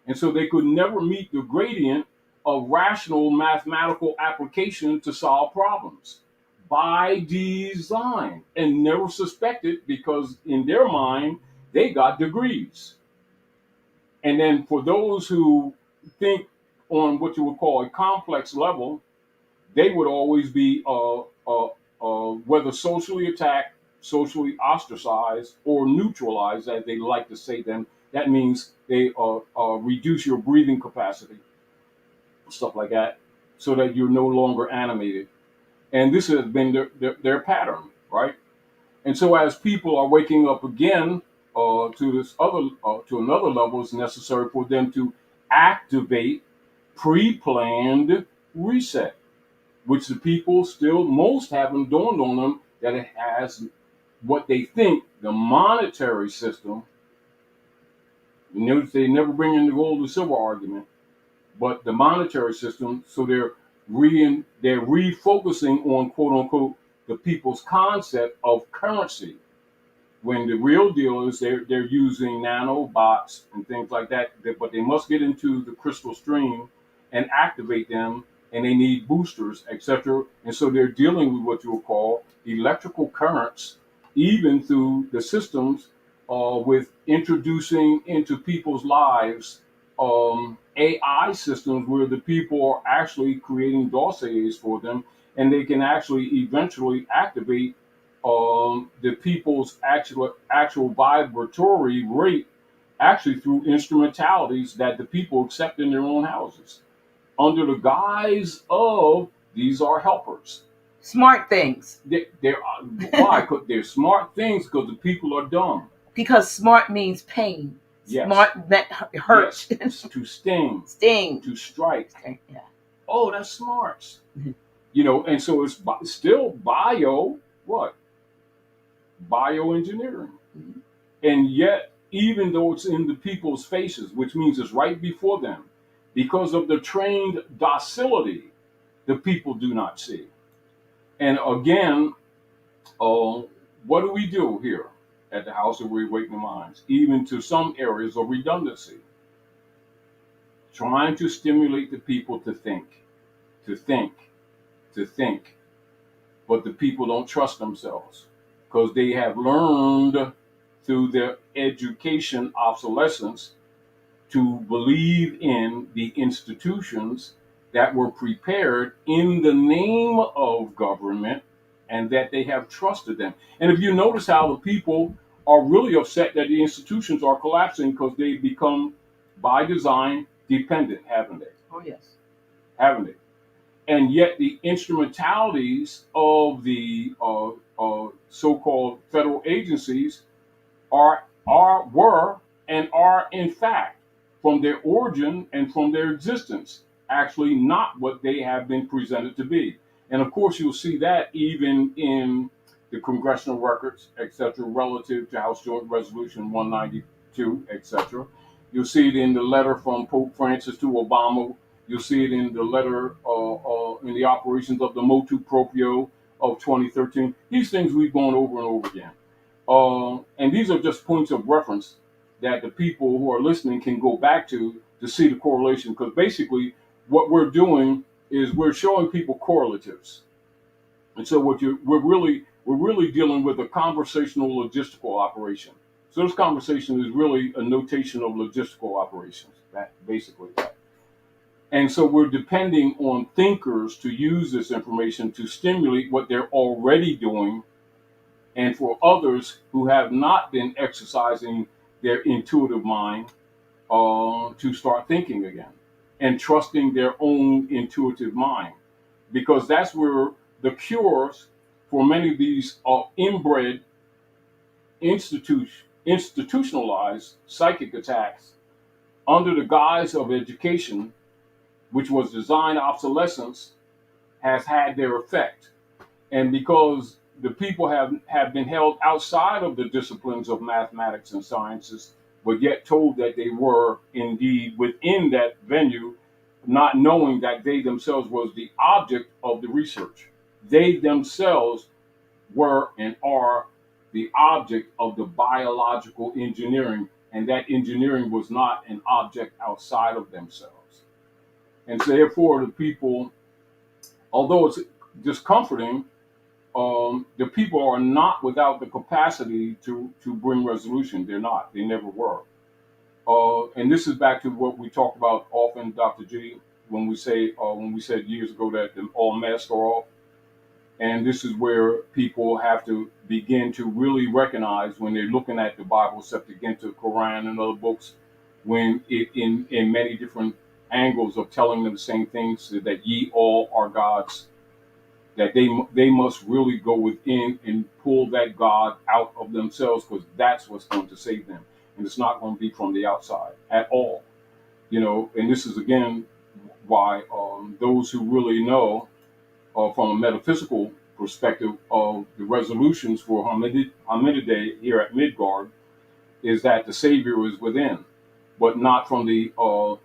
And so they could never meet the gradient of rational mathematical application to solve problems by design, and never suspected, because in their mind, they got degrees. And then for those who think on what you would call a complex level, they would always be whether socially attacked, socially ostracized, or neutralized, as they like to say them. That means they reduce your breathing capacity, stuff like that, so that you're no longer animated. And this has been their pattern, right? And so as people are waking up again to another level, it's necessary for them to activate pre-planned reset, which the people still most haven't dawned on them that it has what they think the monetary system. You notice they never bring in the gold and silver argument, but the monetary system. So they're refocusing on, quote unquote, the people's concept of currency, when the real deal is they're using nanobots and things like that, but they must get into the crystal stream and activate them, and they need boosters, etc. And so they're dealing with what you will call electrical currents, even through the systems, with introducing into people's lives AI systems where the people are actually creating dossiers for them, and they can actually eventually activate the people's actual vibratory rate, actually through instrumentalities that the people accept in their own houses, under the guise of these are helpers. Smart things. Why? Because they're smart things, because the people are dumb. Because smart means pain. Yes. Smart meant hurt. Yes. To sting. Sting. To strike. Yeah. Oh, that's smart. You know, and so it's still bioengineering. Mm-hmm. And yet, even though it's in the people's faces, which means it's right before them, because of the trained docility, the people do not see. And again, what do we do here at the House of Reawakening Minds? Even to some areas of redundancy, trying to stimulate the people to think, to think, to think. But the people don't trust themselves, because they have learned through their education obsolescence to believe in the institutions that were prepared in the name of government, and that they have trusted them. And if you notice how the people are really upset that the institutions are collapsing, because they become, by design, dependent, haven't they? Oh, yes. Haven't they? and yet the instrumentalities of the so-called federal agencies were and are in fact, from their origin and from their existence, actually not what they have been presented to be. And of course, you'll see that even in the congressional records, etc., relative to House Joint Resolution 192, etc. You'll see it in the letter from Pope Francis to Obama. You'll see it in the letter in the operations of the motu proprio of 2013. These things we've gone over and over again. And these are just points of reference that the people who are listening can go back to see the correlation. Because basically, what we're doing is we're showing people correlatives. And so we're really dealing with a conversational logistical operation. So this conversation is really a notation of logistical operations. That basically that. And so we're depending on thinkers to use this information to stimulate what they're already doing, and for others who have not been exercising their intuitive mind to start thinking again and trusting their own intuitive mind, because that's where the cures for many of these inbred, institutionalized psychic attacks under the guise of education, which was designed obsolescence, has had their effect. And because the people have been held outside of the disciplines of mathematics and sciences, but yet told that they were indeed within that venue, not knowing that they themselves was the object of the research. They themselves were and are the object of the biological engineering, and that engineering was not an object outside of themselves. And so therefore the people, although it's discomforting, the people are not without the capacity to bring resolution. They're not. They never were. And this is back to what we talked about often, Dr. G, when we said years ago that all masks are off. And this is where people have to begin to really recognize when they're looking at the Bible, Septuagint, Quran, and other books, when it in many different angles of telling them the same things, so that ye all are gods, that they must really go within and pull that God out of themselves, because that's what's going to save them, and it's not going to be from the outside at all, And this is again why those who really know from a metaphysical perspective of the resolutions for Hamidide here at Midgard is that the Savior is within, but not from the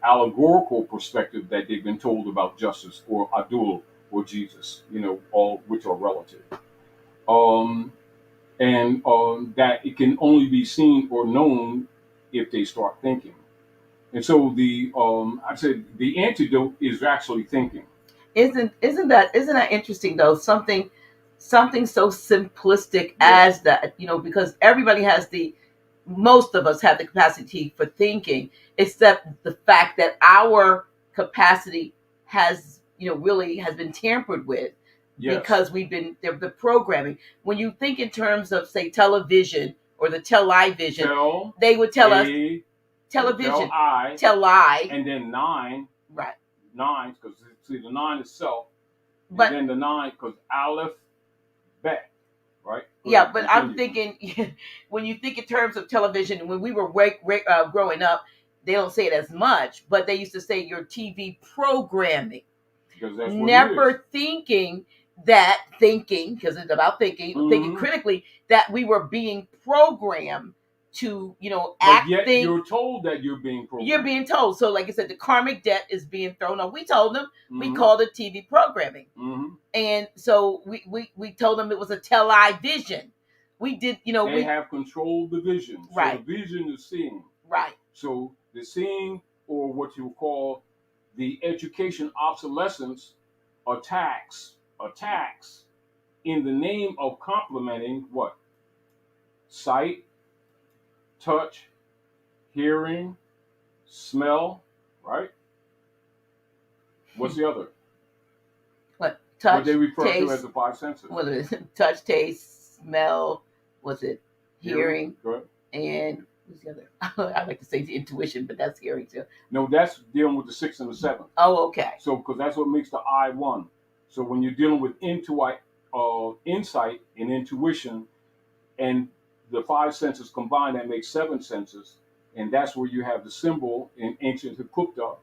allegorical perspective that they've been told about justice or Adul or Jesus, all which are relative. And that it can only be seen or known if they start thinking. And so I said the antidote is actually thinking. Isn't that interesting though? Something so simplistic as that, because everybody has most of us have the capacity for thinking, except the fact that our capacity has really has been tampered with. Yes. Because the programming. When you think in terms of, say, television or the television, they would tell us television, tell I, and then 9, right? 9, because see the 9 is self, but then the 9 because Aleph, Bet, right? Yeah, but I'm thinking when you think in terms of television, when we were growing up, they don't say it as much, but they used to say your TV programming. Because that's what never it is. thinking, because it's about thinking critically, that we were being programmed to, act. But yet you're told that you're being programmed. You're being told. So, like I said, the karmic debt is being thrown on. We told them we called it TV programming, and so we told them it was a television. We did, They have controlled the vision. So right. The vision is seeing. Right. So the seeing, or what you call the education obsolescence attacks in the name of complementing what? Sight, touch, hearing, smell, right? What's the other? What? Touch, what they refer taste, to as the 5 senses. What is it? Touch, taste, smell. Was it hearing? And what's the other? I like to say the intuition, but that's hearing too. No, that's dealing with the 6th and the 7th. Oh, okay. So, because that's what makes the I one. So when you're dealing with insight and intuition, and the five senses combined, that makes seven senses, and that's where you have the symbol in ancient Hakupta,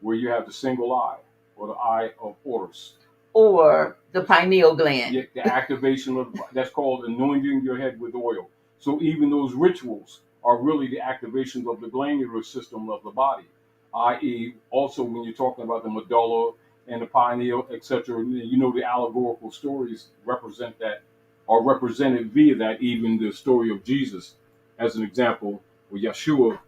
where you have the single eye, or the eye of Horus. Or the pineal gland. Yeah, the activation of that's called anointing your head with oil. So even those rituals are really the activations of the glandular system of the body, i.e., also when you're talking about the medulla and the pineal, etc. You know the allegorical stories represent that, are represented via that. Even the story of Jesus, as an example, with Yeshua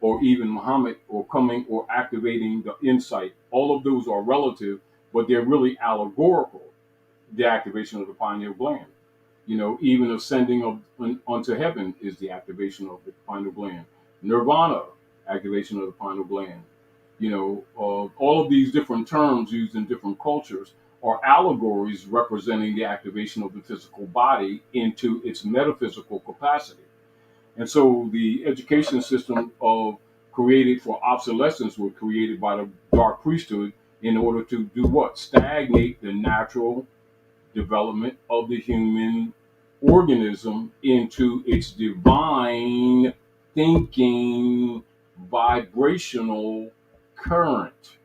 or even Muhammad, or coming or activating the insight. All of those are relative, but they're really allegorical. The activation of the pineal gland. Even ascending onto heaven is the activation of the pineal gland. Nirvana, activation of the pineal gland. All of these different terms used in different cultures are allegories representing the activation of the physical body into its metaphysical capacity. And so the education system of created for obsolescence were created by the dark priesthood in order to do what? Stagnate the natural development of the human organism into its divine thinking vibrational current,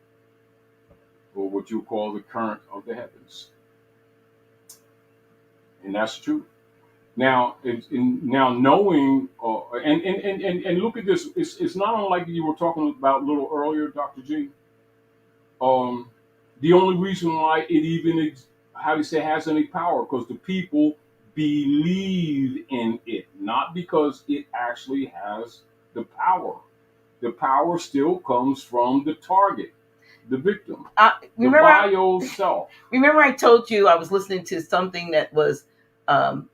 or what you call the current of the heavens. And that's true. Now, now knowing, and look at this. It's not unlike you were talking about a little earlier, Dr. G. Um, the only reason why it even, how do you say, has any power, because the people believe in it, not because it actually has the power. The power still comes from the target, the victim, the Remember, bio self. remember I told you I was listening to something that was um,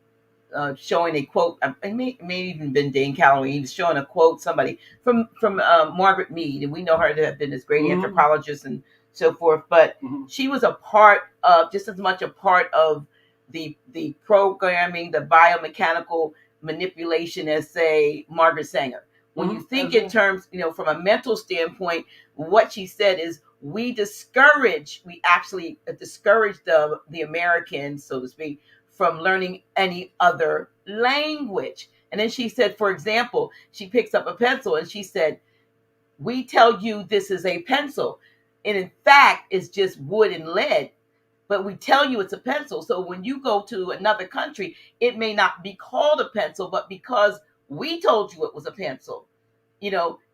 showing a quote. It may even been Dane Calloway. He was showing a quote, somebody from Margaret Mead, and we know her to have been this great Mhm. anthropologist and so forth. But she was a part of, just as much a part of the programming, the biomechanical manipulation as, say, Margaret Sanger. When you think in terms, from a mental standpoint, what she said is we actually discourage the Americans, so to speak, from learning any other language. And then she said, for example, she picks up a pencil and she said, we tell you this is a pencil. And in fact, it's just wood and lead, but we tell you it's a pencil. So when you go to another country, it may not be called a pencil, but because we told you it was a pencil,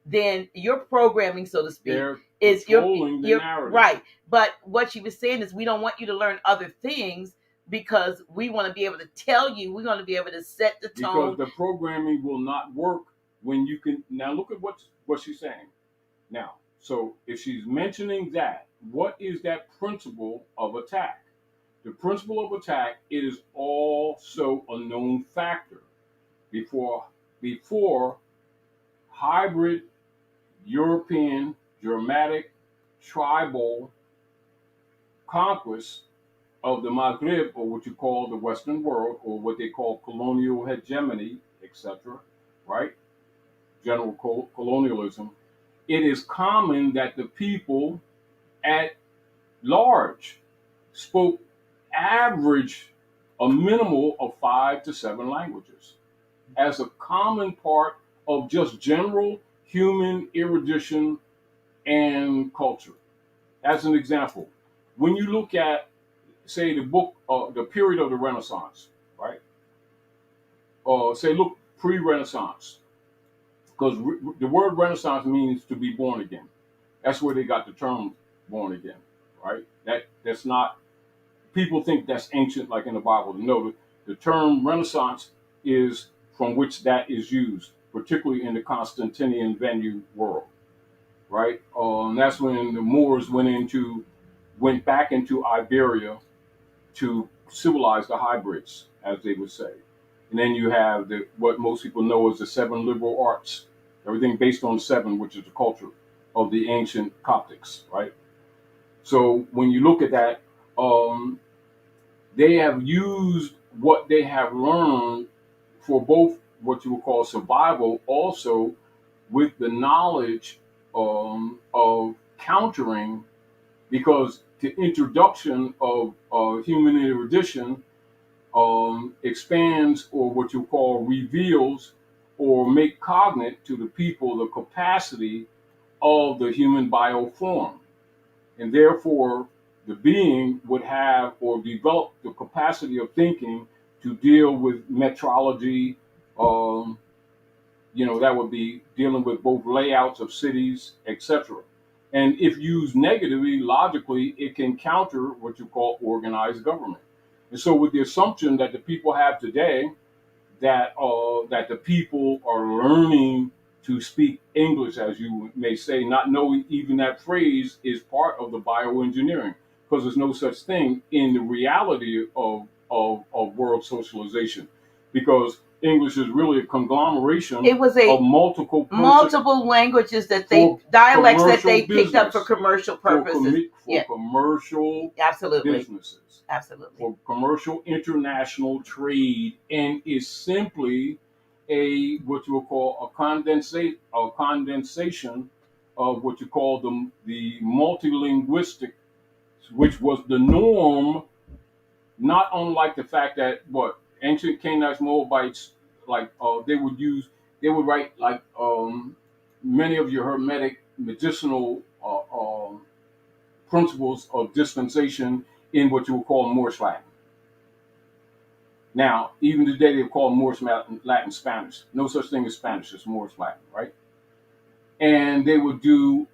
then your programming, so to speak, is your narrative. Right. But what she was saying is we don't want you to learn other things because we want to be able to tell you, we want to be able to set the tone. Because the programming will not work when you can. Now look at what she's saying. Now, so if she's mentioning that, what is that principle of attack? The principle of attack, it is also a known factor. Before hybrid European, Germanic, tribal conquest of the Maghreb, or what you call the Western world, or what they call colonial hegemony, etc., right? General colonialism. It is common that the people at large spoke average a minimal of 5 to 7 languages as a common part of just general human erudition and culture. As an example, when you look at, say, the period of the Renaissance, right? Say, look, pre-Renaissance, because the word Renaissance means to be born again. That's where they got the term born again, right? That's not, people think that's ancient, like in the Bible. No, the term Renaissance is from which that is used, particularly in the Constantinian venue world, right? And that's when the Moors went back into Iberia to civilize the hybrids, as they would say. And then you have what most people know as the 7 liberal arts, everything based on 7, which is the culture of the ancient Coptics, right? So when you look at that, they have used what they have learned for both what you would call survival, also with the knowledge of countering, because the introduction of human erudition expands, or what you call reveals, or make cognate to the people the capacity of the human bioform. And therefore, the being would have or develop the capacity of thinking to deal with metrology. Um, that would be dealing with both layouts of cities, etc. And if used negatively, logically, it can counter what you call organized government. And so, with the assumption that the people have today, that the people are learning to speak English, as you may say, not knowing even that phrase is part of the bioengineering, because there's no such thing in the reality of world socialization, because English is really a conglomeration It was of multiple languages that dialects that they picked up for commercial purposes. For commercial Absolutely. businesses. Absolutely. For commercial international trade, and is simply a what you will call a condensation of what you call the multilinguistic, which was the norm, not unlike the fact that what ancient Canaanites, Moabites, like they would write like many of your hermetic medicinal principles of dispensation in what you would call Moorish Latin. Now, even today, they call Moorish Latin Spanish. No such thing as Spanish, it's Moorish Latin, right? And they would do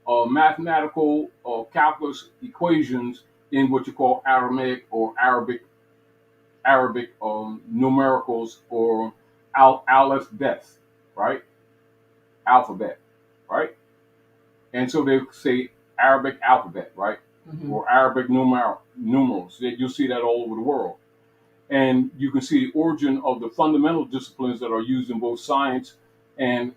mathematical calculus equations in what you call Aramaic or Arabic numericals, or aleph-bet, right? Alphabet, right? And so they say Arabic alphabet, right? Mm-hmm. Or Arabic numerals. You'll see that all over the world. And you can see the origin of the fundamental disciplines that are used in both science and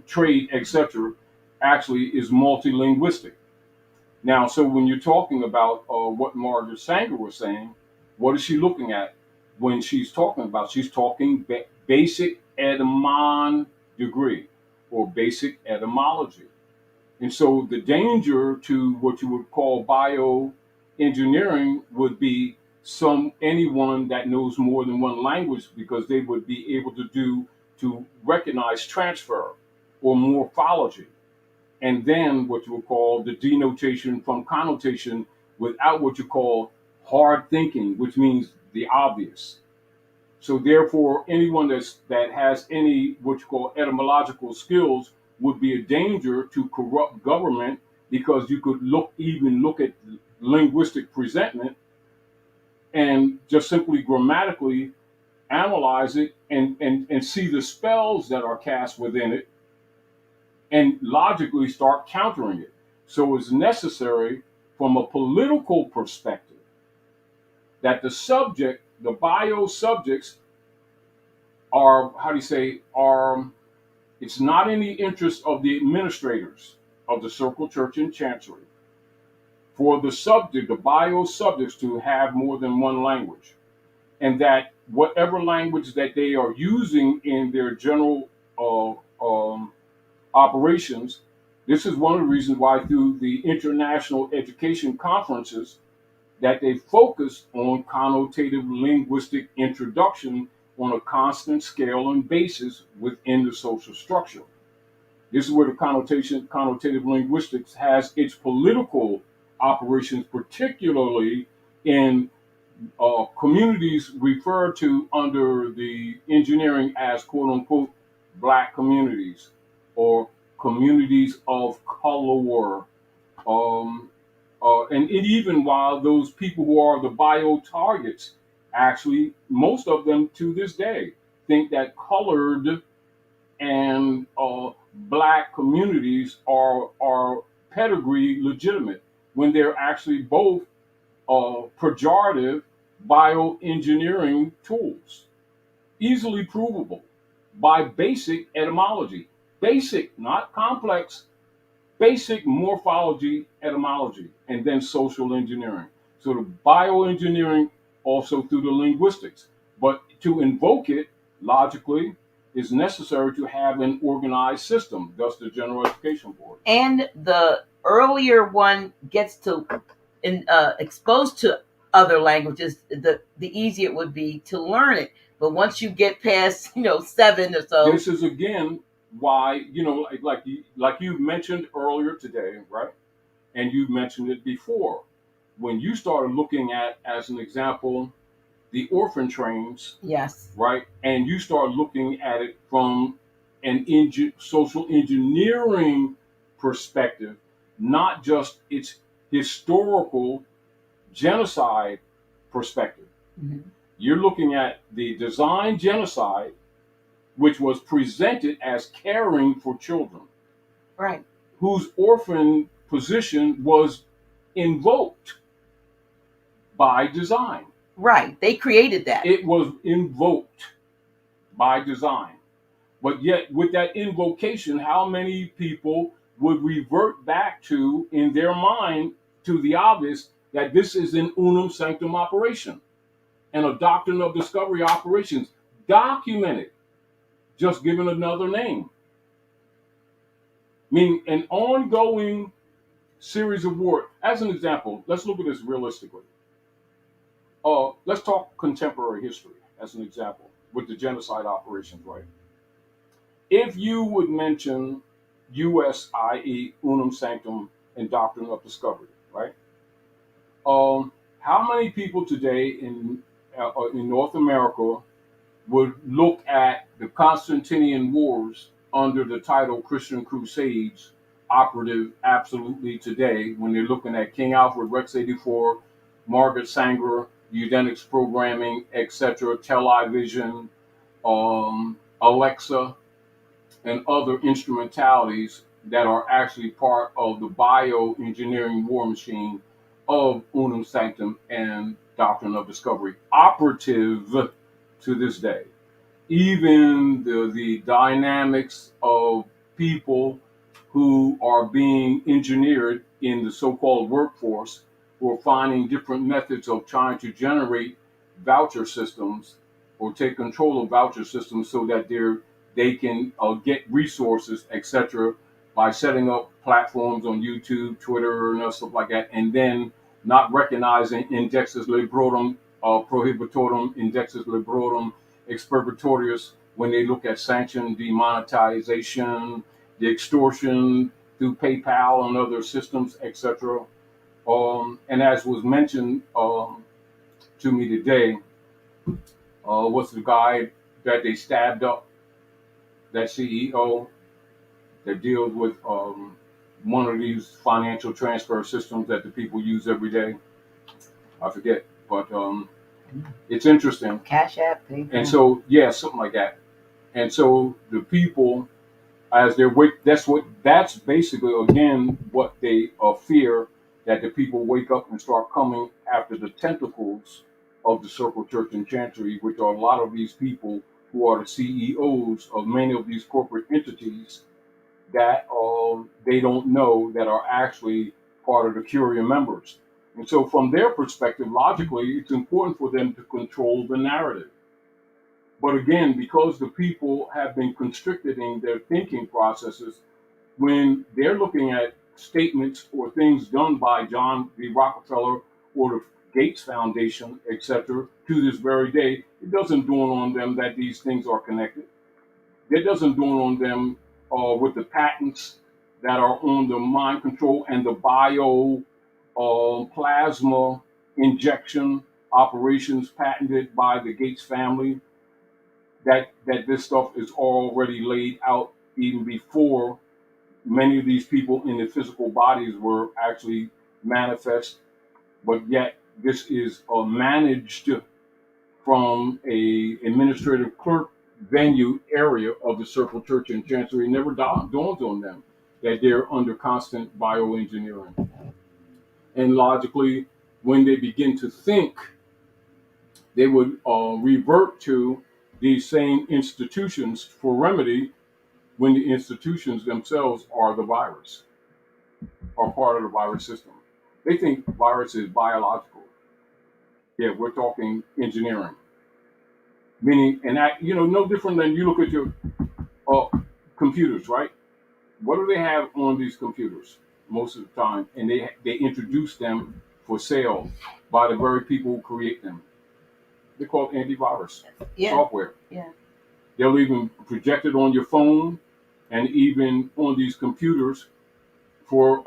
trade, etc., actually is multilinguistic. Now, so when you're talking about what Margaret Sanger was saying, what is she looking at when she's talking about? She's talking basic etymon degree, or basic etymology. And so the danger to what you would call bioengineering would be anyone that knows more than one language, because they would be able to recognize transfer or morphology, and then what you would call the denotation from connotation without what you call hard thinking, which means the obvious. So therefore, anyone that has any what you call etymological skills would be a danger to corrupt government, because you could look at linguistic presentment and just simply grammatically analyze it and see the spells that are cast within it, and logically start countering it. So it's necessary from a political perspective that the bio subjects are, it's not in the interest of the administrators of the Circle Church and Chancery for the bio subjects to have more than one language, and that whatever language that they are using in their general operations. This is one of the reasons why through the international education conferences that they focus on connotative linguistic introduction on a constant scale and basis within the social structure. This is where the connotative linguistics has its political operations, particularly in communities referred to under the engineering as quote unquote black communities, or communities of color. And even while those people who are the bio targets, actually, most of them to this day think that colored and black communities are pedigree legitimate, when they're actually both pejorative bioengineering tools, easily provable by basic etymology. Basic, not complex, basic morphology, etymology, and then social engineering. So the bioengineering also through the linguistics. But to invoke it logically is necessary to have an organized system, thus the General Education Board. And the earlier one gets to exposed to other languages, the easier it would be to learn it. But once you get past, 7 or so, This is again why, like you mentioned earlier today, right? And you mentioned it before. When you started looking at, as an example, the orphan trains, yes, right? And you start looking at it from an social engineering perspective, not just its historical genocide perspective. mm-hmm. You're looking at the design genocide, which was presented as caring for children, Right, whose orphan position was invoked by design. right. They created that. It was invoked by design. But yet, with that invocation, how many people would revert back to, in their mind, to the obvious that this is an unum sanctum operation and a doctrine of discovery operations, documented, just given another name. Meaning an ongoing series of war. As an example, let's look at this realistically. Let's talk contemporary history as an example with the genocide operations, right? If you would mention US, i.e., unum sanctum and doctrine of discovery, right? How many people today in North America would look at the Constantinian Wars under the title Christian Crusades operative absolutely today when they're looking at King Alfred, Rex 84, Margaret Sanger, eugenics programming, etc., television, Alexa, and other instrumentalities that are actually part of the bioengineering war machine of unum sanctum and doctrine of discovery, operative to this day. Even the dynamics of people who are being engineered in the so-called workforce, who are finding different methods of trying to generate voucher systems or take control of voucher systems so that they can get resources, etc., by setting up platforms on YouTube, Twitter, and stuff like that, and then not recognizing indexes librorum, prohibitorum, indexes librorum, expropriatorius when they look at sanction, demonetization, the extortion through PayPal and other systems, etc. And as was mentioned to me today, what's the guy that they stabbed up, that CEO that deals with one of these financial transfer systems that the people use every day? I forget, but it's interesting. Cash App, PayPal. And so, yeah, something like that. And so the people, as they're that's basically again what they fear, that the people wake up and start coming after the tentacles of the Circle Church and Chancery, which are a lot of these people who are the CEOs of many of these corporate entities that they don't know that are actually part of the Curia members. And so from their perspective, logically, it's important for them to control the narrative. But again, because the people have been constricted in their thinking processes, when they're looking at statements or things done by John D. Rockefeller or the Gates Foundation, etc., to this very day, it doesn't dawn on them that these things are connected. It doesn't dawn on them with the patents that are on the mind control and the bio plasma injection operations patented by the Gates family, that this stuff is already laid out even before many of these people in the physical bodies were actually manifest, but yet this is managed from a administrative clerk venue area of the Circle Church and Chancery. It never dawns on them that they're under constant bioengineering. And logically, when they begin to think, they would revert to these same institutions for remedy when the institutions themselves are the virus, are part of the virus system. They think virus is biological. Yeah, we're talking engineering. Meaning, and that, no different than you look at your computers, right? What do they have on these computers? most of the time, and they introduce them for sale by the very people who create them. They're called antivirus software. Yeah. They'll even project it on your phone and even on these computers for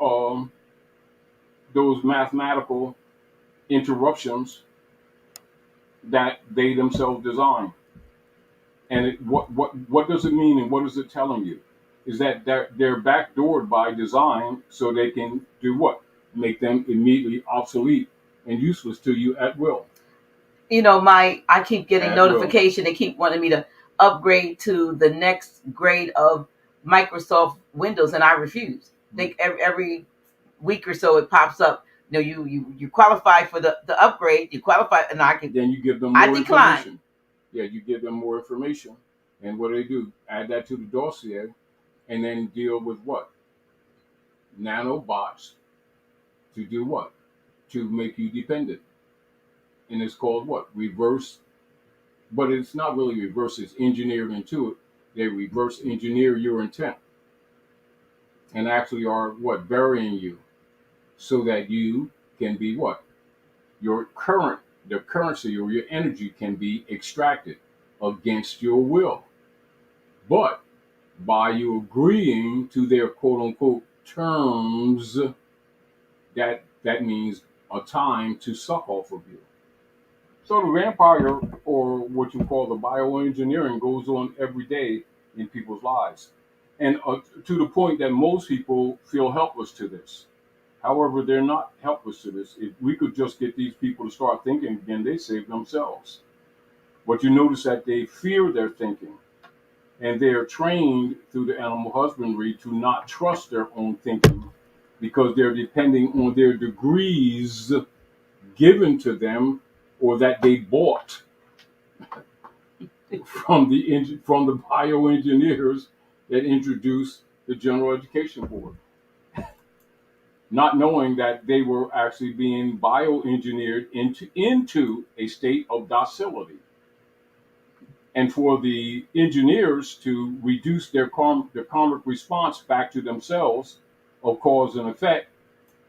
those mathematical interruptions that they themselves design. And what does it mean, and what is it telling you? Is that they're backdoored by design so they can do what? Make them immediately obsolete and useless to you at will. I keep getting At will. notification. They keep wanting me to upgrade to the next grade of Microsoft Windows, and I refuse. Think every week or so it pops up. You qualify for the upgrade. You qualify, and Then you give them more I decline. information. Yeah, you give them more information, and what do? Add that to the dossier, and then deal with what? Nanobots to do what? To make you dependent. And it's called what? Reverse. But it's not really reverse, it's engineered into it. They reverse engineer your intent and actually are what? Burying you so that you can be what? The currency or your energy can be extracted against your will. But by you agreeing to their quote unquote terms, that means a time to suck off of you. So the vampire, or what you call the bioengineering, goes on every day in people's lives. And to the point that most people feel helpless to this. However, they're not helpless to this. If we could just get these people to start thinking again, they save themselves. But you notice that they fear their thinking. And they are trained through the animal husbandry to not trust their own thinking because they're depending on their degrees given to them or that they bought from the bioengineers that introduced the General Education Board, not knowing that they were actually being bioengineered into a state of docility. And for the engineers to reduce their karmic response back to themselves of cause and effect,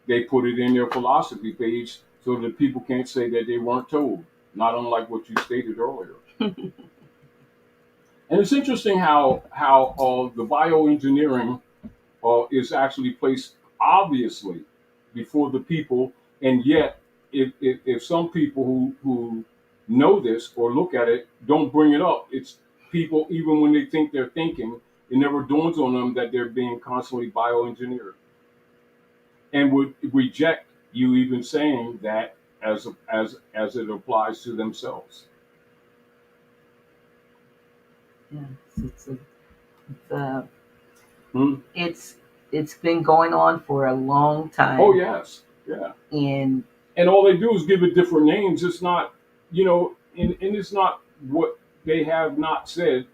they put it in their philosophy page so that people can't say that they weren't told, not unlike what you stated earlier. And it's interesting how the bioengineering is actually placed obviously before the people, and yet if some people who know this or look at it don't bring it up, it's people, even when they think they're thinking, it never dawns on them that they're being constantly bioengineered, and would reject you even saying that as it applies to themselves. Yeah, it's been going on for a long time. Oh yes, yeah. And all they do is give it different names. It's not, and it's not what they have not said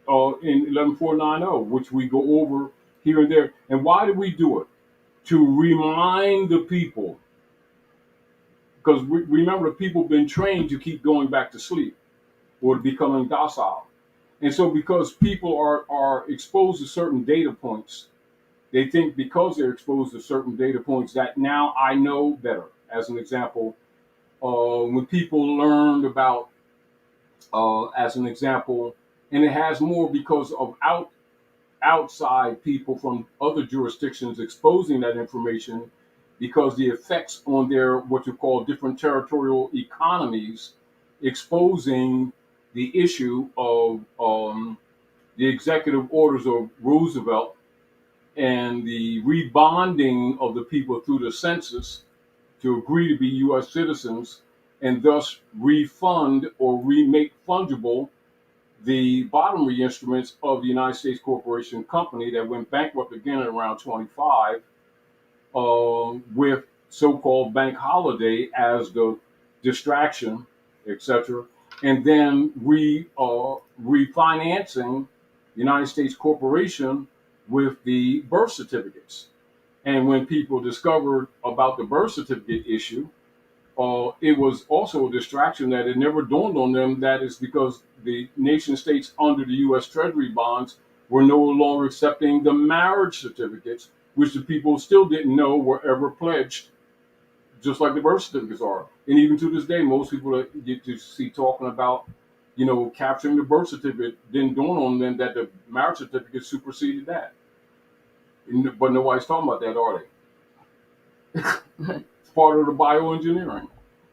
in 11490, which we go over here and there. And why do we do it? To remind the people, because remember, the people have been trained to keep going back to sleep or to becoming docile. And so because people are exposed to certain data points, they think because they're exposed to certain data points that now I know better. As an example, when people learned about, as an example, and it has more because of outside people from other jurisdictions exposing that information, because the effects on their what you call different territorial economies, exposing the issue of the executive orders of Roosevelt and the rebonding of the people through the census to agree to be U.S. citizens and thus refund or remake fungible the bottomry instruments of the United States Corporation Company that went bankrupt again in around 25 with so-called bank holiday as the distraction, etc. And then refinancing the United States Corporation with the birth certificates. And when people discovered about the birth certificate issue, it was also a distraction that it never dawned on them that it's because the nation states under the U.S. Treasury bonds were no longer accepting the marriage certificates which the people still didn't know were ever pledged, just like the birth certificates are. And even to this day, most people that you get to see talking about, capturing the birth certificate, didn't dawn on them that the marriage certificate superseded that. But nobody's talking about that, are they? It's part of the bioengineering.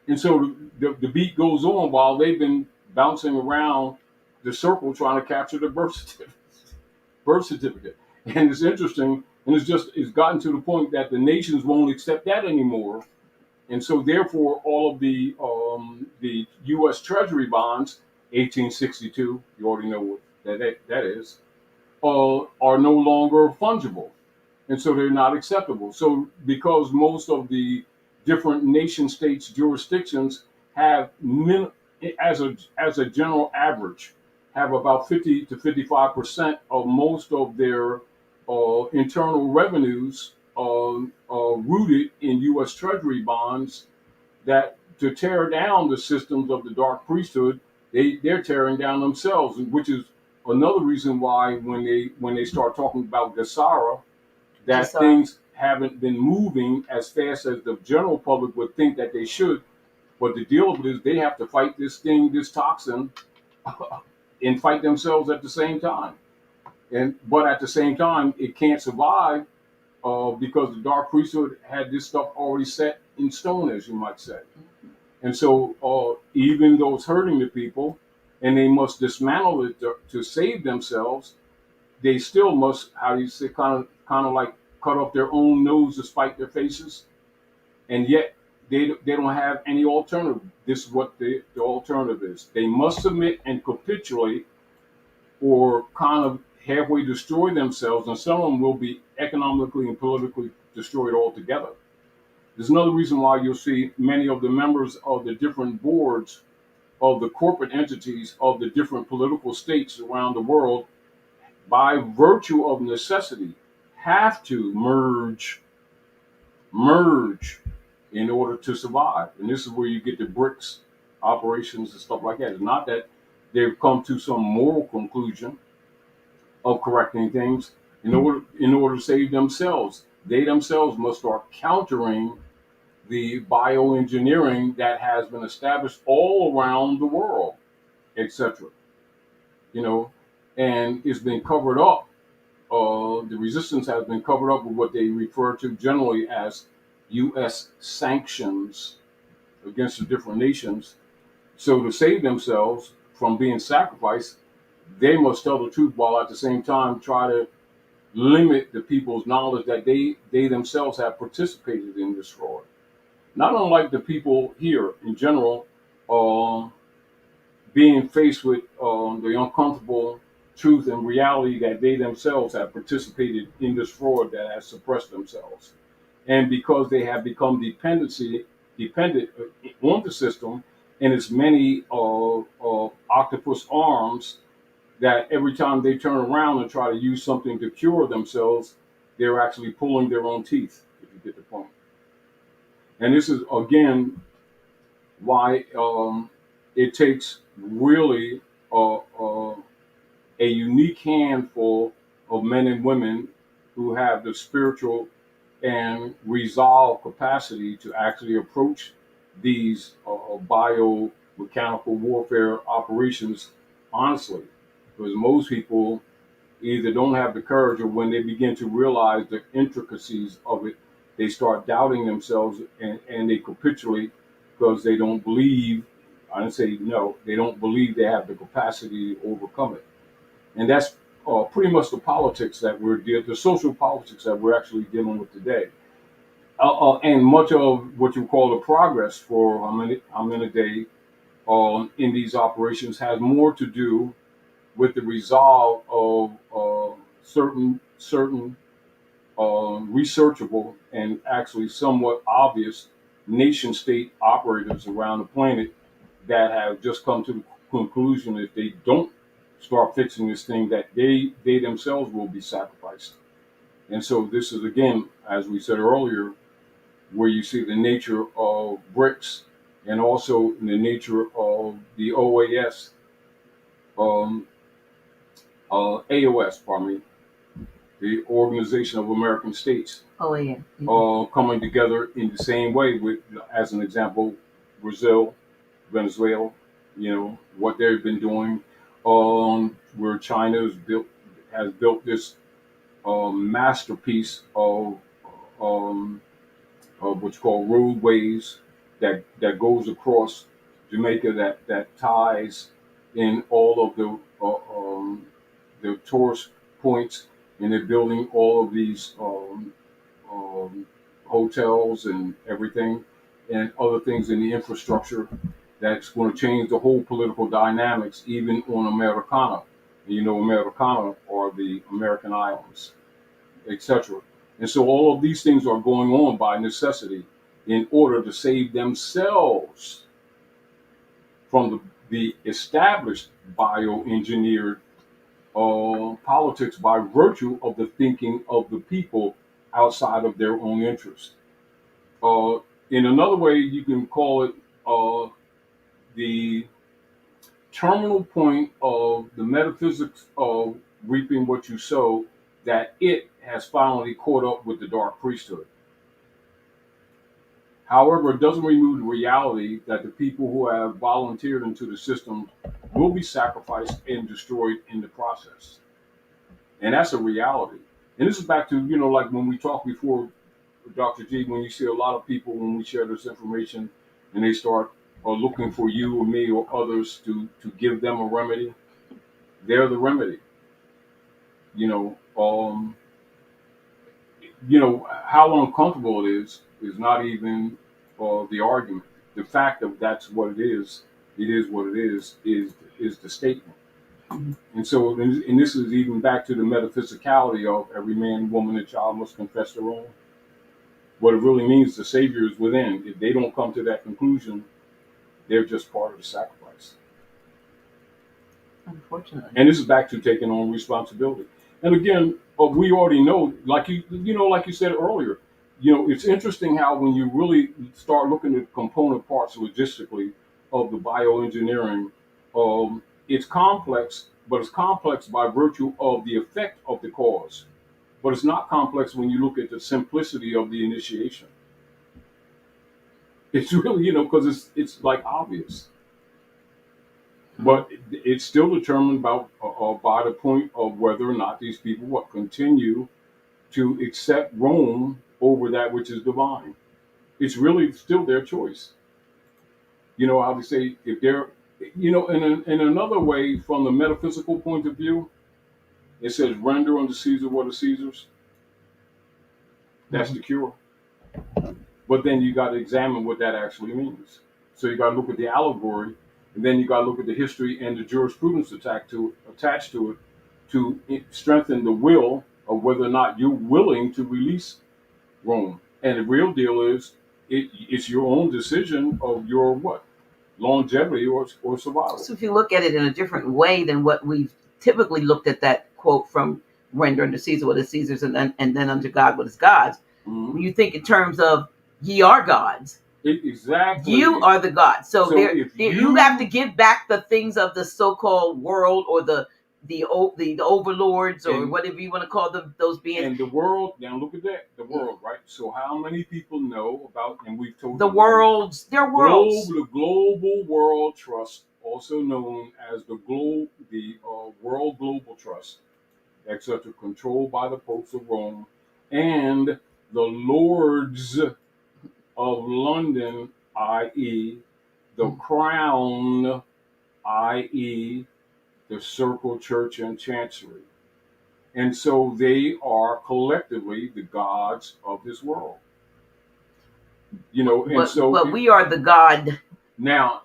And so the beat goes on while they've been bouncing around the circle trying to capture the birth certificate. Birth certificate. And it's interesting, and it's gotten to the point that the nations won't accept that anymore. And so therefore all of the US Treasury bonds, 1862, you already know what that is, are no longer fungible. And so they're not acceptable. So because most of the different nation states jurisdictions have as a general average have about 50 to 55% of most of their internal revenues rooted in U.S. Treasury bonds, that to tear down the systems of the dark priesthood, they're tearing down themselves, which is another reason why when they start talking about Gasara, that things haven't been moving as fast as the general public would think that they should. But the deal with it is they have to fight this toxin, and fight themselves at the same time. But at the same time, it can't survive because the dark priesthood had this stuff already set in stone, as you might say. And so even though it's hurting the people, and they must dismantle it to save themselves, they still must, how do you say, kind of like cut off their own nose to spite their faces, and yet they don't have any alternative. This is what the alternative is. They must submit and capitulate, or kind of halfway destroy themselves, and some of them will be economically and politically destroyed altogether. There's another reason why you'll see many of the members of the different boards of the corporate entities of the different political states around the world, by virtue of necessity, have to merge in order to survive. And this is where you get the BRICS operations and stuff like that. It's not that they've come to some moral conclusion of correcting things. In order to save themselves, they themselves must start countering the bioengineering that has been established all around the world, etc. And it's been covered up. The resistance has been covered up with what they refer to generally as U.S. sanctions against the different nations. So to save themselves from being sacrificed, they must tell the truth while at the same time try to limit the people's knowledge that they themselves have participated in this fraud. Not unlike the people here in general, being faced with the uncomfortable truth and reality that they themselves have participated in this fraud that has suppressed themselves. And because they have become dependent on the system and its many octopus arms, that every time they turn around and try to use something to cure themselves, they're actually pulling their own teeth, if you get the point. And this is, again, why it takes really a unique handful of men and women who have the spiritual and resolve capacity to actually approach these biomechanical warfare operations honestly. Because most people either don't have the courage, or when they begin to realize the intricacies of it, they start doubting themselves, and they capitulate because they don't believe. I didn't say no, they don't believe they have the capacity to overcome it. And that's pretty much the politics that the social politics that we're actually dealing with today. And much of what you call the progress for Day in these operations has more to do with the resolve of certain researchable and actually somewhat obvious nation state operators around the planet that have just come to the conclusion that if they don't start fixing this thing, that they themselves will be sacrificed. And so this is, again, as we said earlier, where you see the nature of BRICS and also the nature of the OAS, AOS, pardon me, the Organization of American States, Oh yeah. coming together in the same way. With, as an example, Brazil, Venezuela, what they've been doing, where China has built this masterpiece um, of what's called roadways that goes across Jamaica, that ties in all of the tourist points, and they're building all of these um, hotels and everything, and other things in the infrastructure that's going to change the whole political dynamics, even on Americana. Americana are the American islands, etc. And so all of these things are going on by necessity in order to save themselves from the established bioengineered politics by virtue of the thinking of the people outside of their own interest. Uh, in another way, you can call it the terminal point of the metaphysics of reaping what you sow, that it has finally caught up with the dark priesthood. However, it doesn't remove the reality that the people who have volunteered into the system will be sacrificed and destroyed in the process. And that's a reality. And this is back to, like when we talked before, Dr. G, when you see a lot of people, when we share this information and they start looking for you or me or others to give them a remedy, they're the remedy. You know, um, how uncomfortable it is not even the argument. The fact of that's what it is what it is the statement. And so, and this is even back to the metaphysicality of every man, woman, and child must confess their own. What it really means, the Savior is within. If they don't come to that conclusion, they're just part of the sacrifice. Unfortunately. And this is back to taking on responsibility. And again, we already know, like like you said earlier, it's interesting how when you really start looking at component parts logistically of the bioengineering, it's complex, but it's complex by virtue of the effect of the cause. But it's not complex when you look at the simplicity of the initiation. It's really, because it's like obvious. But it's still determined by the point of whether or not these people will continue to accept Rome over that which is divine. It's really still their choice. How they say, if they're, in another way, from the metaphysical point of view, it says, render unto Caesar what is Caesar's. That's the cure. But then you got to examine what that actually means. So you got to look at the allegory, and then you got to look at the history and the jurisprudence attached to it to strengthen the will of whether or not you're willing to release Rome. And the real deal is it's your own decision of your what? Longevity or survival. So if you look at it in a different way than what we've typically looked at, that quote from render unto Caesar what is Caesar's, and then unto God what is God's. Mm-hmm. When you think in terms of ye are gods. Exactly. You are the God. So if you have to give back the things of the so-called world, or the overlords, or whatever you want to call them, those beings. And the world, now look at that, the world, right? So how many people know about, and we've told the worlds, their worlds. The Global World Trust, also known as the World Global Trust, etc., controlled by the popes of Rome, and the Lords of London, i.e., the Crown, i.e., the Circle Church and Chancery. And so they are collectively the gods of this world. But we are the God. Now,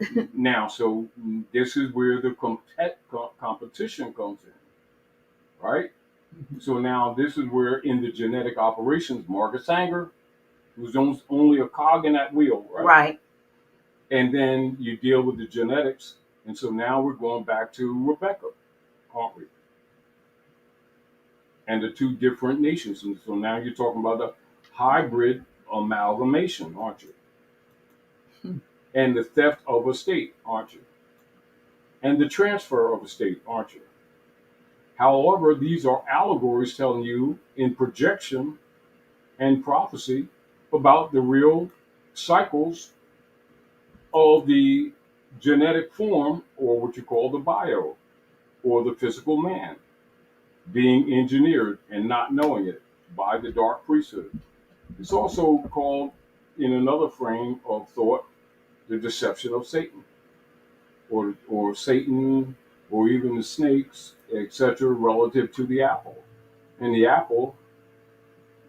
so this is where the competition comes in, right? Mm-hmm. So now this is where in the genetic operations, Margaret Sanger was only a cog in that wheel, right? Right. And then you deal with the genetics. And so now we're going back to Rebecca, aren't we? And the two different nations. And so now you're talking about the hybrid amalgamation, aren't you? And the theft of a state, aren't you? And the transfer of a state, aren't you? However, these are allegories telling you in projection and prophecy about the real cycles of the genetic form, or what you call the bio, or the physical man, being engineered and not knowing it by the dark priesthood. It's also called, in another frame of thought, the deception of Satan, or Satan, or even the snakes, etc., relative to the apple. And the apple,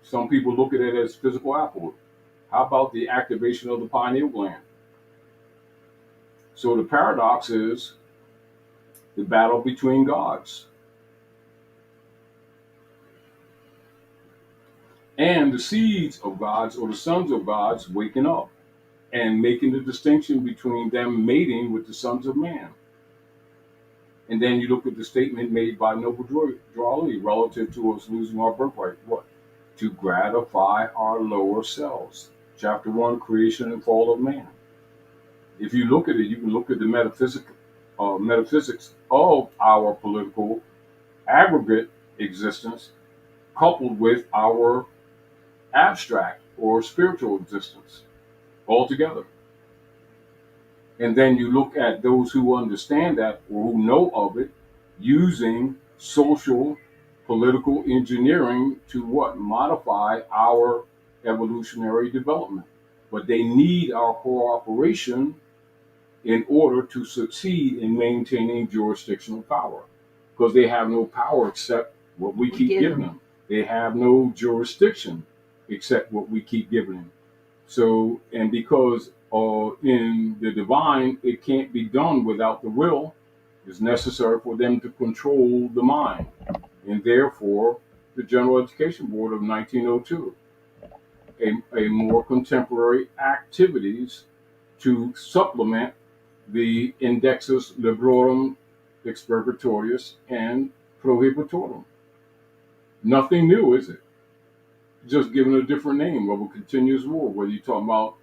some people look at it as physical apple. How about the activation of the pineal gland? So the paradox is the battle between gods and the seeds of gods, or the sons of gods, waking up and making the distinction between them mating with the sons of man. And then you look at the statement made by Noble Drawley relative to us losing our birthright. What? To gratify our lower selves. Chapter 1, Creation and Fall of Man. If you look at it, you can look at the metaphysics of our political aggregate existence coupled with our abstract or spiritual existence altogether. And then you look at those who understand that or who know of it using social political engineering to what? Modify our evolutionary development. But they need our cooperation in order to succeed in maintaining jurisdictional power, because they have no power except what we keep giving them. They have no jurisdiction except what we keep giving them. So, and because in the divine, it can't be done without the will, it's necessary for them to control the mind. And therefore, the General Education Board of 1902, a more contemporary activities to supplement the Indexus Librorum Expurgatorius and Prohibitorum. Nothing new, is it? Just given a different name of a continuous war, whether you're talking about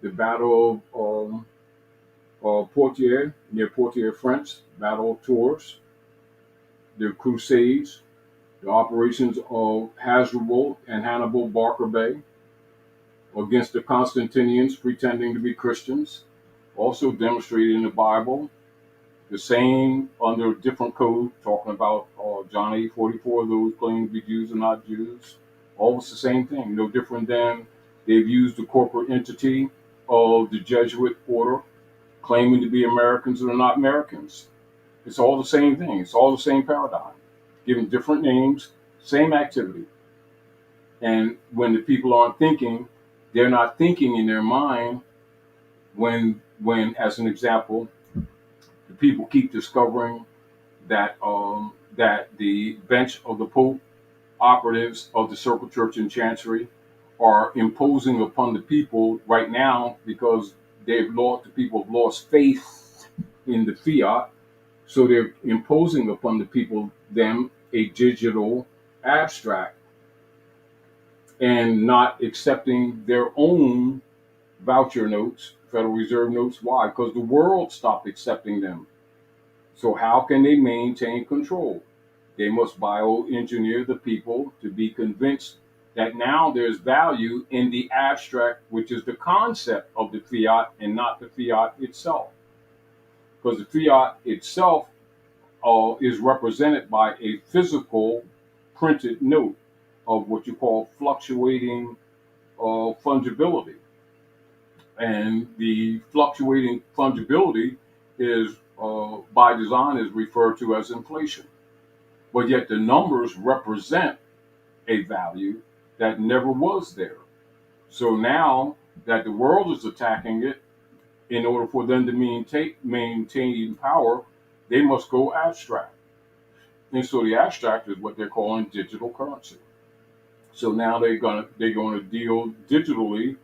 the Battle of Poitiers, near Poitiers, France, Battle of Tours, the Crusades, the operations of Hasdrubal and Hannibal Barca Bay against the Constantinians pretending to be Christians, also demonstrated in the Bible, the same under a different code, talking about John 8:44, those claiming to be Jews and not Jews. Almost the same thing, no different than they've used the corporate entity of the Jesuit order, claiming to be Americans that are not Americans. It's all the same thing. It's all the same paradigm, given different names, same activity. And when the people aren't thinking, they're not thinking in their mind when as an example, the people keep discovering that that the bench of the Pope, operatives of the Circle Church and Chancery, are imposing upon the people right now because the people have lost faith in the fiat, so they're imposing upon the people a digital abstract and not accepting their own voucher notes, Federal Reserve notes. Why? Because the world stopped accepting them. So how can they maintain control? They must bioengineer the people to be convinced that now there's value in the abstract, which is the concept of the fiat and not the fiat itself. Because the fiat itself is represented by a physical printed note of what you call fluctuating fungibility. And the fluctuating fungibility is, by design, is referred to as inflation. But yet the numbers represent a value that never was there. So now that the world is attacking it, in order for them to maintain power, they must go abstract. And so the abstract is what they're calling digital currency. So now they're going to deal digitally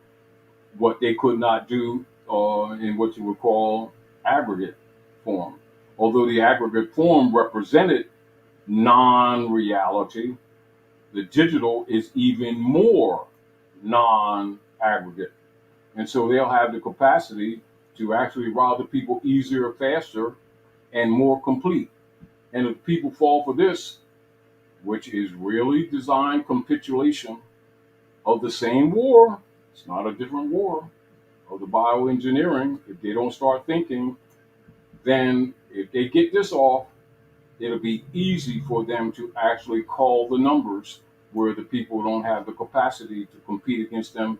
what they could not do in what you would call aggregate form. Although the aggregate form represented non-reality, the digital is even more non-aggregate. And so they'll have the capacity to actually rob the people easier, faster, and more complete. And if people fall for this, which is really designed capitulation of the same war. It's not a different war of the bioengineering. If they don't start thinking, then if they get this off, it'll be easy for them to actually call the numbers where the people don't have the capacity to compete against them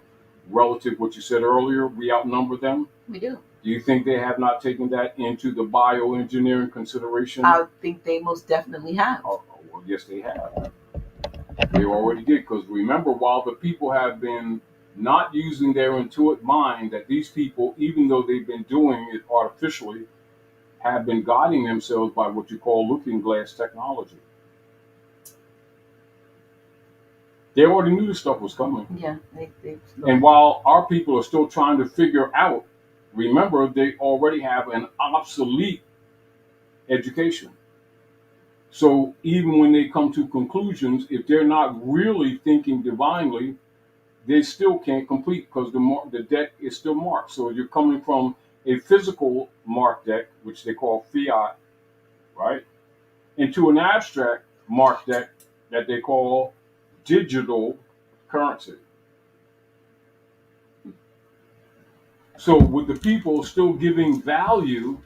relative what you said earlier, we outnumber them. We do. Do you think they have not taken that into the bioengineering consideration? I think they most definitely have. Oh, well, yes, they have. They already did, because remember, while the people have been not using their intuitive mind, that these people, even though they've been doing it artificially, have been guiding themselves by what you call looking glass technology. They already knew the stuff was coming. Yeah. And while our people are still trying to figure out, remember, they already have an obsolete education. So even when they come to conclusions, if they're not really thinking divinely, they still can't complete, because the deck is still marked. So you're coming from a physical mark deck, which they call fiat, right, into an abstract mark deck that they call digital currency. So with the people still giving value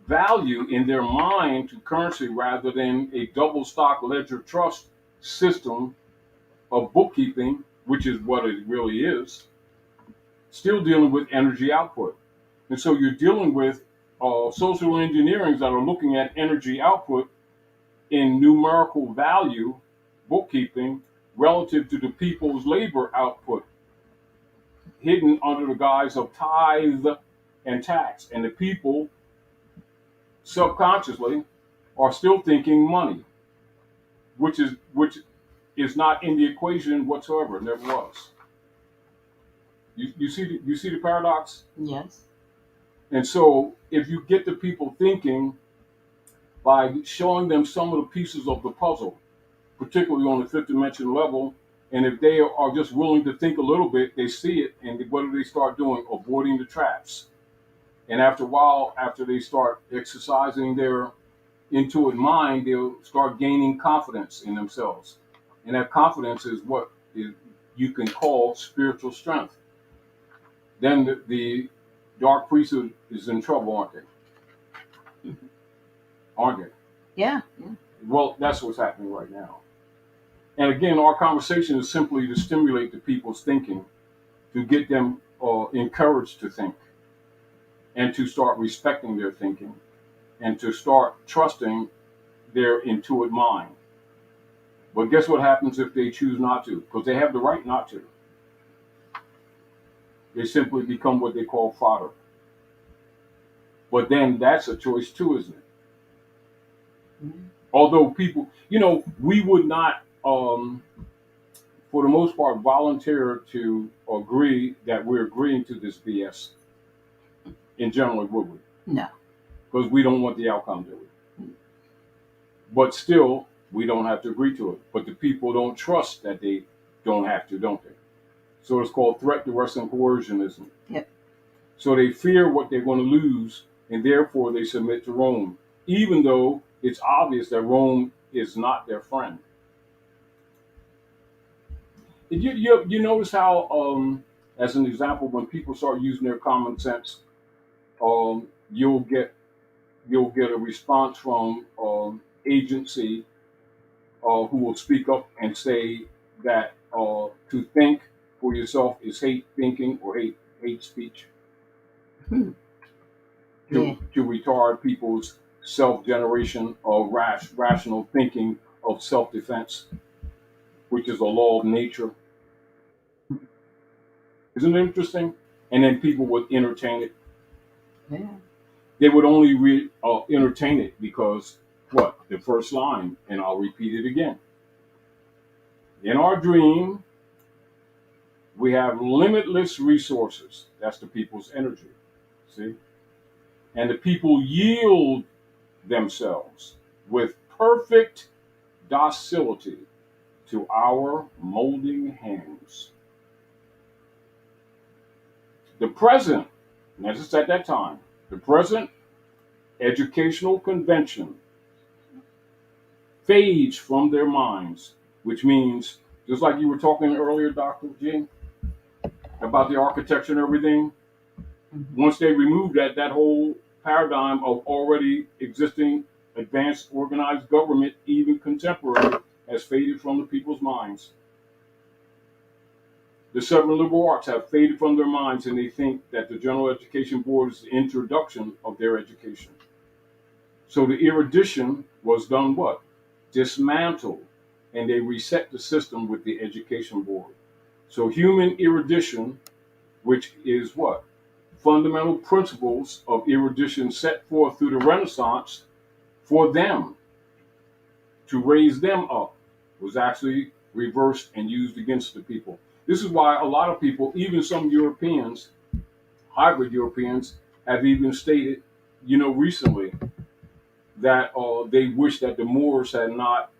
in their mind to currency rather than a double stock ledger trust system of bookkeeping, which is what it really is, still dealing with energy output. And so you're dealing with social engineerings that are looking at energy output in numerical value bookkeeping relative to the people's labor output, hidden under the guise of tithe and tax. And the people subconsciously are still thinking money, which is not in the equation whatsoever. It never was. You see the paradox? Yes. And so if you get the people thinking by showing them some of the pieces of the puzzle, particularly on the fifth dimension level, and if they are just willing to think a little bit, they see it, and what do they start doing? Avoiding the traps. And after a while, after they start exercising their intuitive mind, they'll start gaining confidence in themselves. And that confidence is what you can call spiritual strength. Then the dark priesthood is in trouble, aren't they? Aren't they? Yeah. Well, that's what's happening right now. And again, our conversation is simply to stimulate the people's thinking, to get them encouraged to think, and to start respecting their thinking, and to start trusting their intuitive mind. But guess what happens if they choose not to? Because they have the right not to. They simply become what they call fodder. But then that's a choice too, isn't it? Mm-hmm. Although people, we would not, for the most part, volunteer to agree that we're agreeing to this BS in general, would we? No. Because we don't want the outcome, do we? But still, we don't have to agree to it. But the people don't trust that they don't have to, don't they? So it's called threat, duress, and coercion, isn't it? Yep. So they fear what they're going to lose, and therefore they submit to Rome, even though it's obvious that Rome is not their friend. You notice how, as an example, when people start using their common sense, you'll get a response from agency who will speak up and say that to think for yourself is hate thinking or hate speech. Hmm. To retard people's self-generation of rational thinking of self-defense, which is a law of nature. Isn't it interesting? And then people would entertain it. Yeah. They would only entertain it because, what? The first line, and I'll repeat it again. In our dream, we have limitless resources. That's the people's energy. See? And the people yield themselves with perfect docility to our molding hands. The present, and that's just at that time, the present educational convention fades from their minds, which means, just like you were talking earlier, Dr. G, about the architecture and everything, once they remove that whole paradigm of already existing advanced organized government, even contemporary, has faded from the people's minds. The 7 liberal arts have faded from their minds, and they think that the General Education Board is the introduction of their education. So the erudition was done what? Dismantled, and they reset the system with the Education Board. So human erudition, which is what? Fundamental principles of erudition set forth through the Renaissance for them to raise them up, was actually reversed and used against the people. This is why a lot of people, even some Europeans, hybrid Europeans, have even stated, recently that they wish that the Moors had not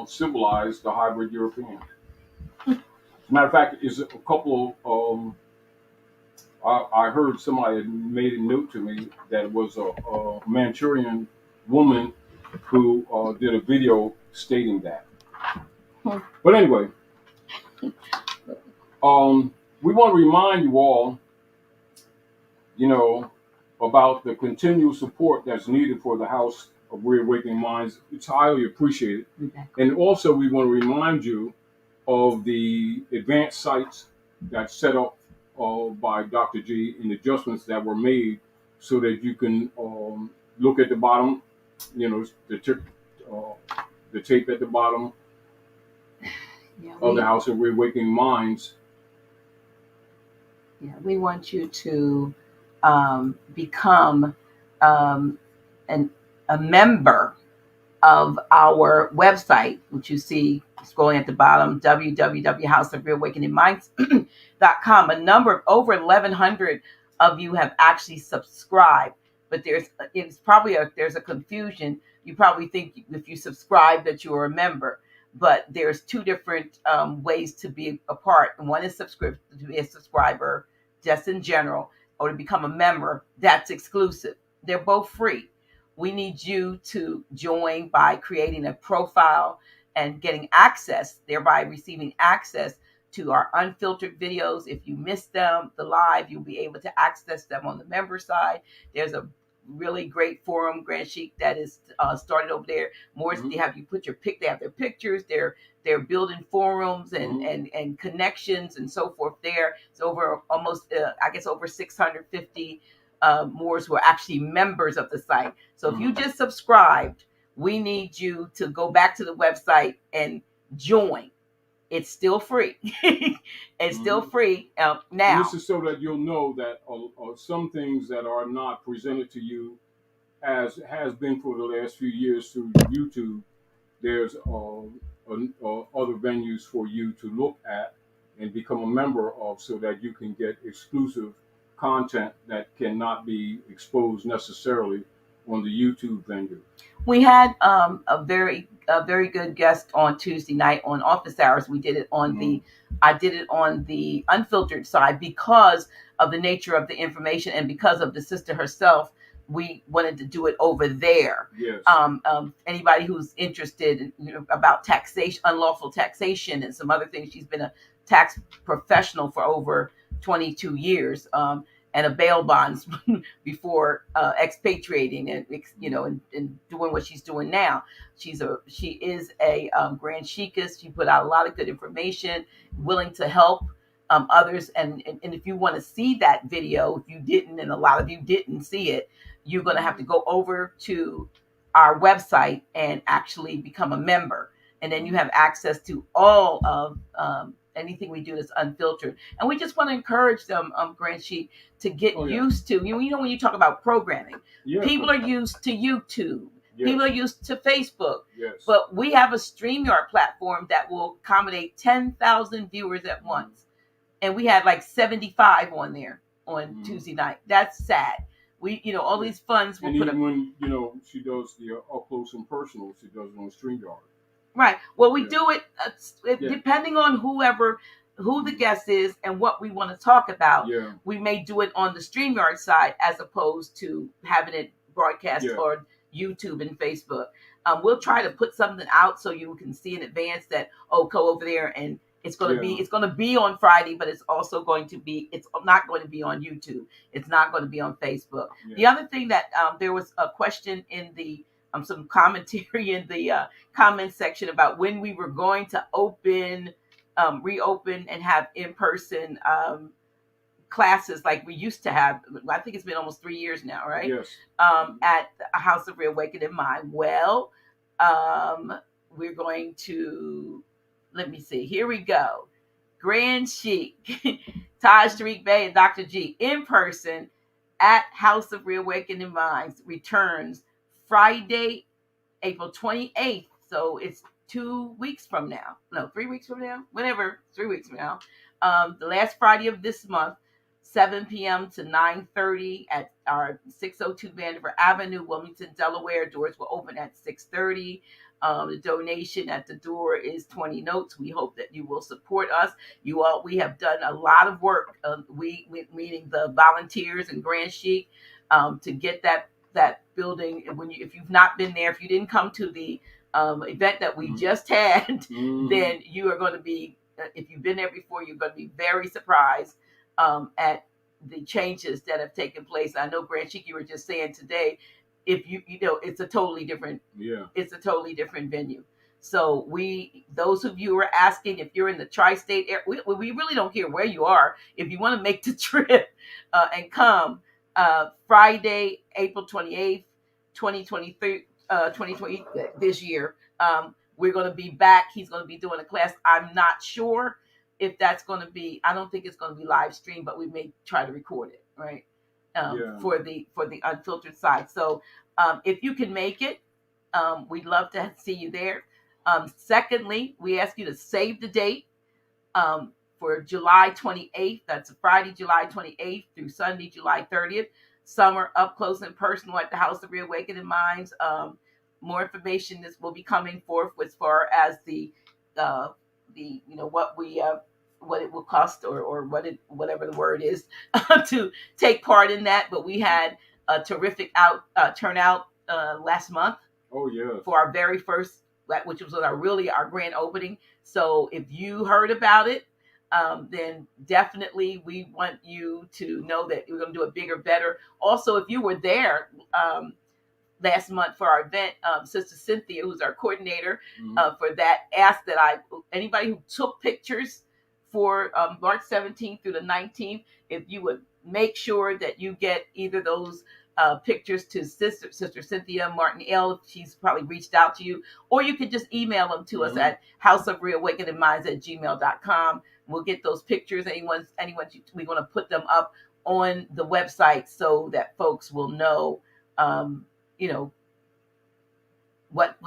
civilized the hybrid European. As a matter of fact, is a couple of I heard somebody made a note to me that it was a Manchurian woman who did a video stating that. But anyway, we want to remind you all, about the continual support that's needed for the House of Reawakening Minds. It's highly appreciated. Exactly. And also, we want to remind you of the advanced sites that's set up by Dr. G and adjustments that were made so that you can look at the bottom, the tape at the bottom of the House of Reawakening Minds. Yeah, we want you to become a member of our website, which you see scrolling at the bottom, www.houseofreawakeningminds.com. Over 1,100 of you have actually subscribed, but there's a confusion. You probably think if you subscribe that you are a member, but there's 2 different ways to be a part. And one is to be a subscriber, just in general, or to become a member. That's exclusive. They're both free. We need you to join by creating a profile and getting access, thereby receiving access to our unfiltered videos. If you missed them, the live, you'll be able to access them on the member side. There's a really great forum, Grand Sheik, that is started over there. More, they have you they have their pictures. They're building forums and connections and so forth. There, it's over almost over 650 Moors who are actually members of the site. So if you just subscribed, we need you to go back to the website and join. It's still free. It's still free now. And this is so that you'll know that some things that are not presented to you, as has been for the last few years through YouTube, there's other venues for you to look at and become a member of, so that you can get exclusive content that cannot be exposed necessarily on the YouTube venue. We had a very good guest on Tuesday night on office hours. We did it on I did it on the unfiltered side because of the nature of the information and because of the sister herself. We wanted to do it over there. Yes. Anybody who's interested about taxation, unlawful taxation, and some other things. She's been a tax professional for over 22 years. And a bail bonds before expatriating and doing what she's doing now. She is a Grand Sheikist. She put out a lot of good information, willing to help others. And if you want to see that video, if you didn't, and a lot of you didn't see it, you're going to have to go over to our website and actually become a member. And then you have access to all of anything we do that's unfiltered. And we just want to encourage them, Grand Sheik, to get used to, when you talk about programming, people are used to YouTube. Yes. People are used to Facebook. Yes. But we have a StreamYard platform that will accommodate 10,000 viewers at once. And we had like 75 on there on Tuesday night. That's sad. We, all these funds will put up. When, she does the up close and personal, she does it on StreamYard. Right. Well, we do it depending on who the guest is and what we want to talk about. Yeah. We may do it on the StreamYard side as opposed to having it broadcast on YouTube and Facebook. We'll try to put something out so you can see in advance that, go over there, and it's going to be on Friday, but it's also going to be, it's not going to be on YouTube. It's not going to be on Facebook. Yeah. The other thing that there was a question in the some commentary in the comment section about when we were going to reopen and have in-person classes like we used to have. I think it's been almost 3 years now, right? Yes. At a House of Reawakening Mind. Well, we're going to, let me see. Here we go. Grand Sheik, Taj Tarik Bey, and Dr. G in person at House of Reawakening Minds returns Friday, April 28th. So it's 2 weeks from now. No, 3 weeks from now. Whenever, 3 weeks from now. The last Friday of this month, 7 p.m. to 9:30 at our 602 Vandiver Avenue, Wilmington, Delaware. Doors will open at 6:30. The donation at the door is 20 notes. We hope that you will support us. We have done a lot of work. Meaning the volunteers and Grand Sheik, to get that building. If you've not been there, if you didn't come to the event that we just had, then you are going to be. If you've been there before, you're going to be very surprised at the changes that have taken place. I know, Grand Sheik, you were just saying today, if it's a totally different, it's a totally different venue. So those of you who are asking, if you're in the tri-state area, we really don't care where you are. If you want to make the trip and come, Friday, April 28th, 2023, 2020, this year, we're going to be back. He's going to be doing a class. I'm not sure if that's going to be, I don't think it's going to be live streamed, but we may try to record it, right? For the Unfiltered side. So if you can make it, we'd love to see you there. Secondly, we ask you to save the date for July 28th. That's Friday, July 28th through Sunday, July 30th. Summer up close and personal at the House of Reawakening Minds. More information will be coming forth as far as what it will cost or whatever the word is to take part in that. But we had a terrific turnout last month. Oh yeah. For our very first, which was our grand opening. So if you heard about it, then definitely we want you to know that we're going to do it bigger, better. Also, if you were there last month for our event, Sister Cynthia, who's our coordinator for that, asked that anybody who took pictures for March 17th through the 19th, if you would make sure that you get either those pictures to Sister Cynthia Martin L. If she's probably reached out to you, or you can just email them to us at houseofreawakeningminds@gmail.com. We'll get those pictures. Anyone, we're going to put them up on the website so that folks will know, what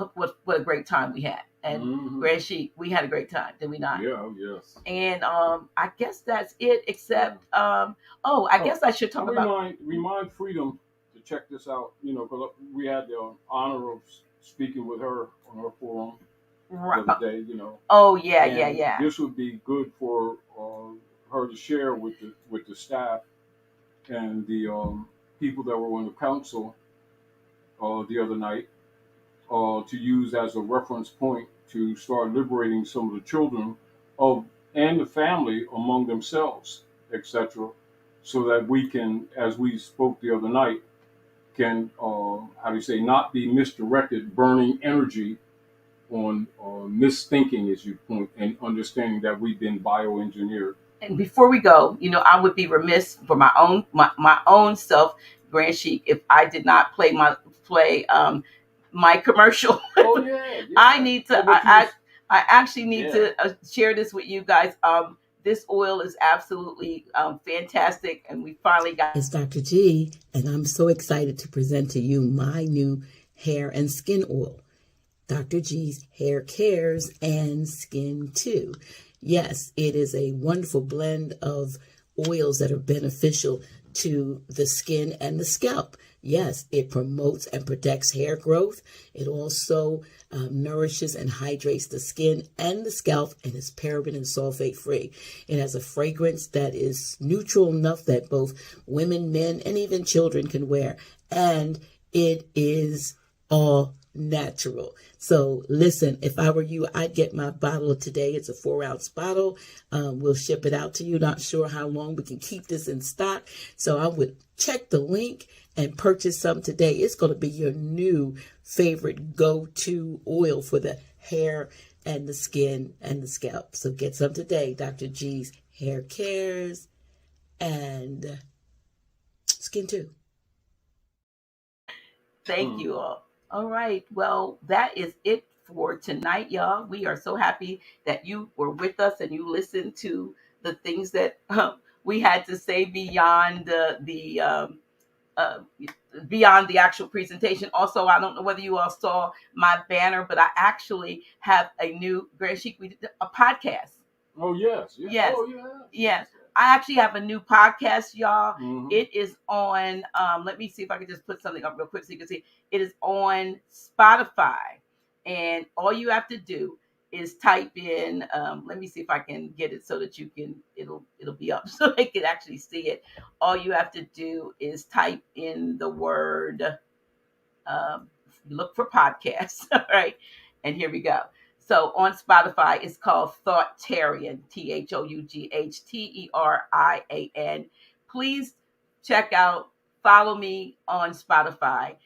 a great time we had. And Grand Sheik, we had a great time, did we not? Yeah, yes. And I guess that's it. Except, I guess I should talk about. Remind Freedom to check this out. Because we had the honor of speaking with her on her forum the other day. Oh yeah. This would be good for her to share with the staff and the people that were on the council the other night. To use as a reference point to start liberating some of the children and the family among themselves, etc., so that we can, as we spoke the other night, can not be misdirected, burning energy on misthinking, as you point, and understanding that we've been bioengineered. And before we go, I would be remiss for my own self, Grand Sheik, if I did not play my commercial. Oh yeah. I need to. I actually need to share this with you guys. This oil is absolutely fantastic, and we finally got. It's Dr. G, and I'm so excited to present to you my new hair and skin oil. Dr. G's Hair Cares and Skin Too. Yes, it is a wonderful blend of oils that are beneficial to the skin and the scalp. Yes, it promotes and protects hair growth. It also nourishes and hydrates the skin and the scalp, and is paraben and sulfate free. It has a fragrance that is neutral enough that both women, men, and even children can wear. And it is all natural. So listen, if I were you, I'd get my bottle today. It's a 4-ounce bottle. We'll ship it out to you. Not sure how long we can keep this in stock. So I would check the link and purchase some today. It's going to be your new favorite go-to oil for the hair and the skin and the scalp. So get some today. Dr. G's Hair Cares and Skin Too. Thank you all. All right. Well, that is it for tonight, y'all. We are so happy that you were with us and you listened to the things that we had to say beyond beyond the actual presentation. Also, I don't know whether you all saw my banner, but I actually have a new Grand Sheik, we did a podcast. Oh, yes. Yes. Oh, yeah. Yes. I actually have a new podcast, y'all. Mhm. It is on, let me see if I can just put something up real quick so you can see. It is on Spotify. And all you have to do is type in, let me see if I can get it so that you can, it'll be up so they can actually see it. All you have to do is type in the word, look for podcasts. All right. And here we go. So on Spotify, it's called Thoughtarian, THOUGHTERIAN. Please check out, follow me on Spotify.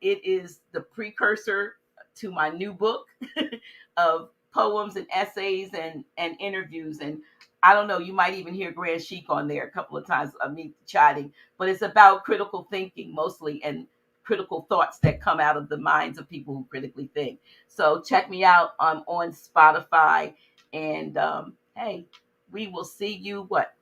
It is the precursor to my new book of poems and essays and interviews. And I don't know, you might even hear Grand Sheik on there a couple of times of me chatting, but it's about critical thinking mostly and critical thoughts that come out of the minds of people who critically think. So check me out. I'm on Spotify. And hey, we will see you, what?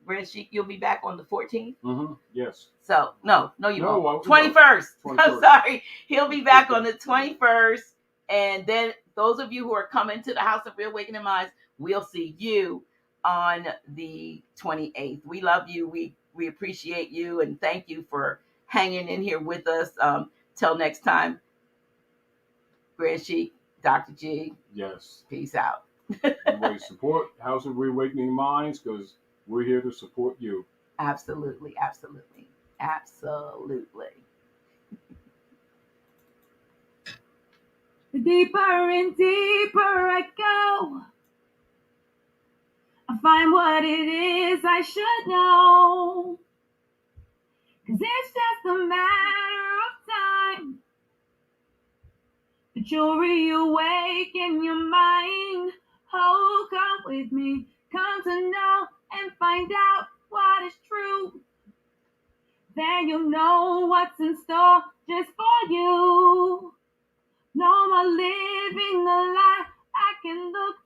Grand Sheik, you'll be back on the 14th? Mm-hmm. Yes. So, no, you No, won't. I- 21st. 21st. I'm sorry. He'll be back on the 21st. And then those of you who are coming to the House of Reawakening Minds, we'll see you on the 28th. We love you. We appreciate you. And thank you for hanging in here with us. Till next time, Grand Sheik, Dr. G. Yes. Peace out. Everybody support House of Reawakening Minds because we're here to support you. Absolutely, absolutely, absolutely. The deeper and deeper I go, I find what it is I should know. 'Cause it's just a matter of time that you'll reawaken your mind. Oh, come with me, come to know and find out what is true. Then you'll know what's in store just for you. No more living the life I can look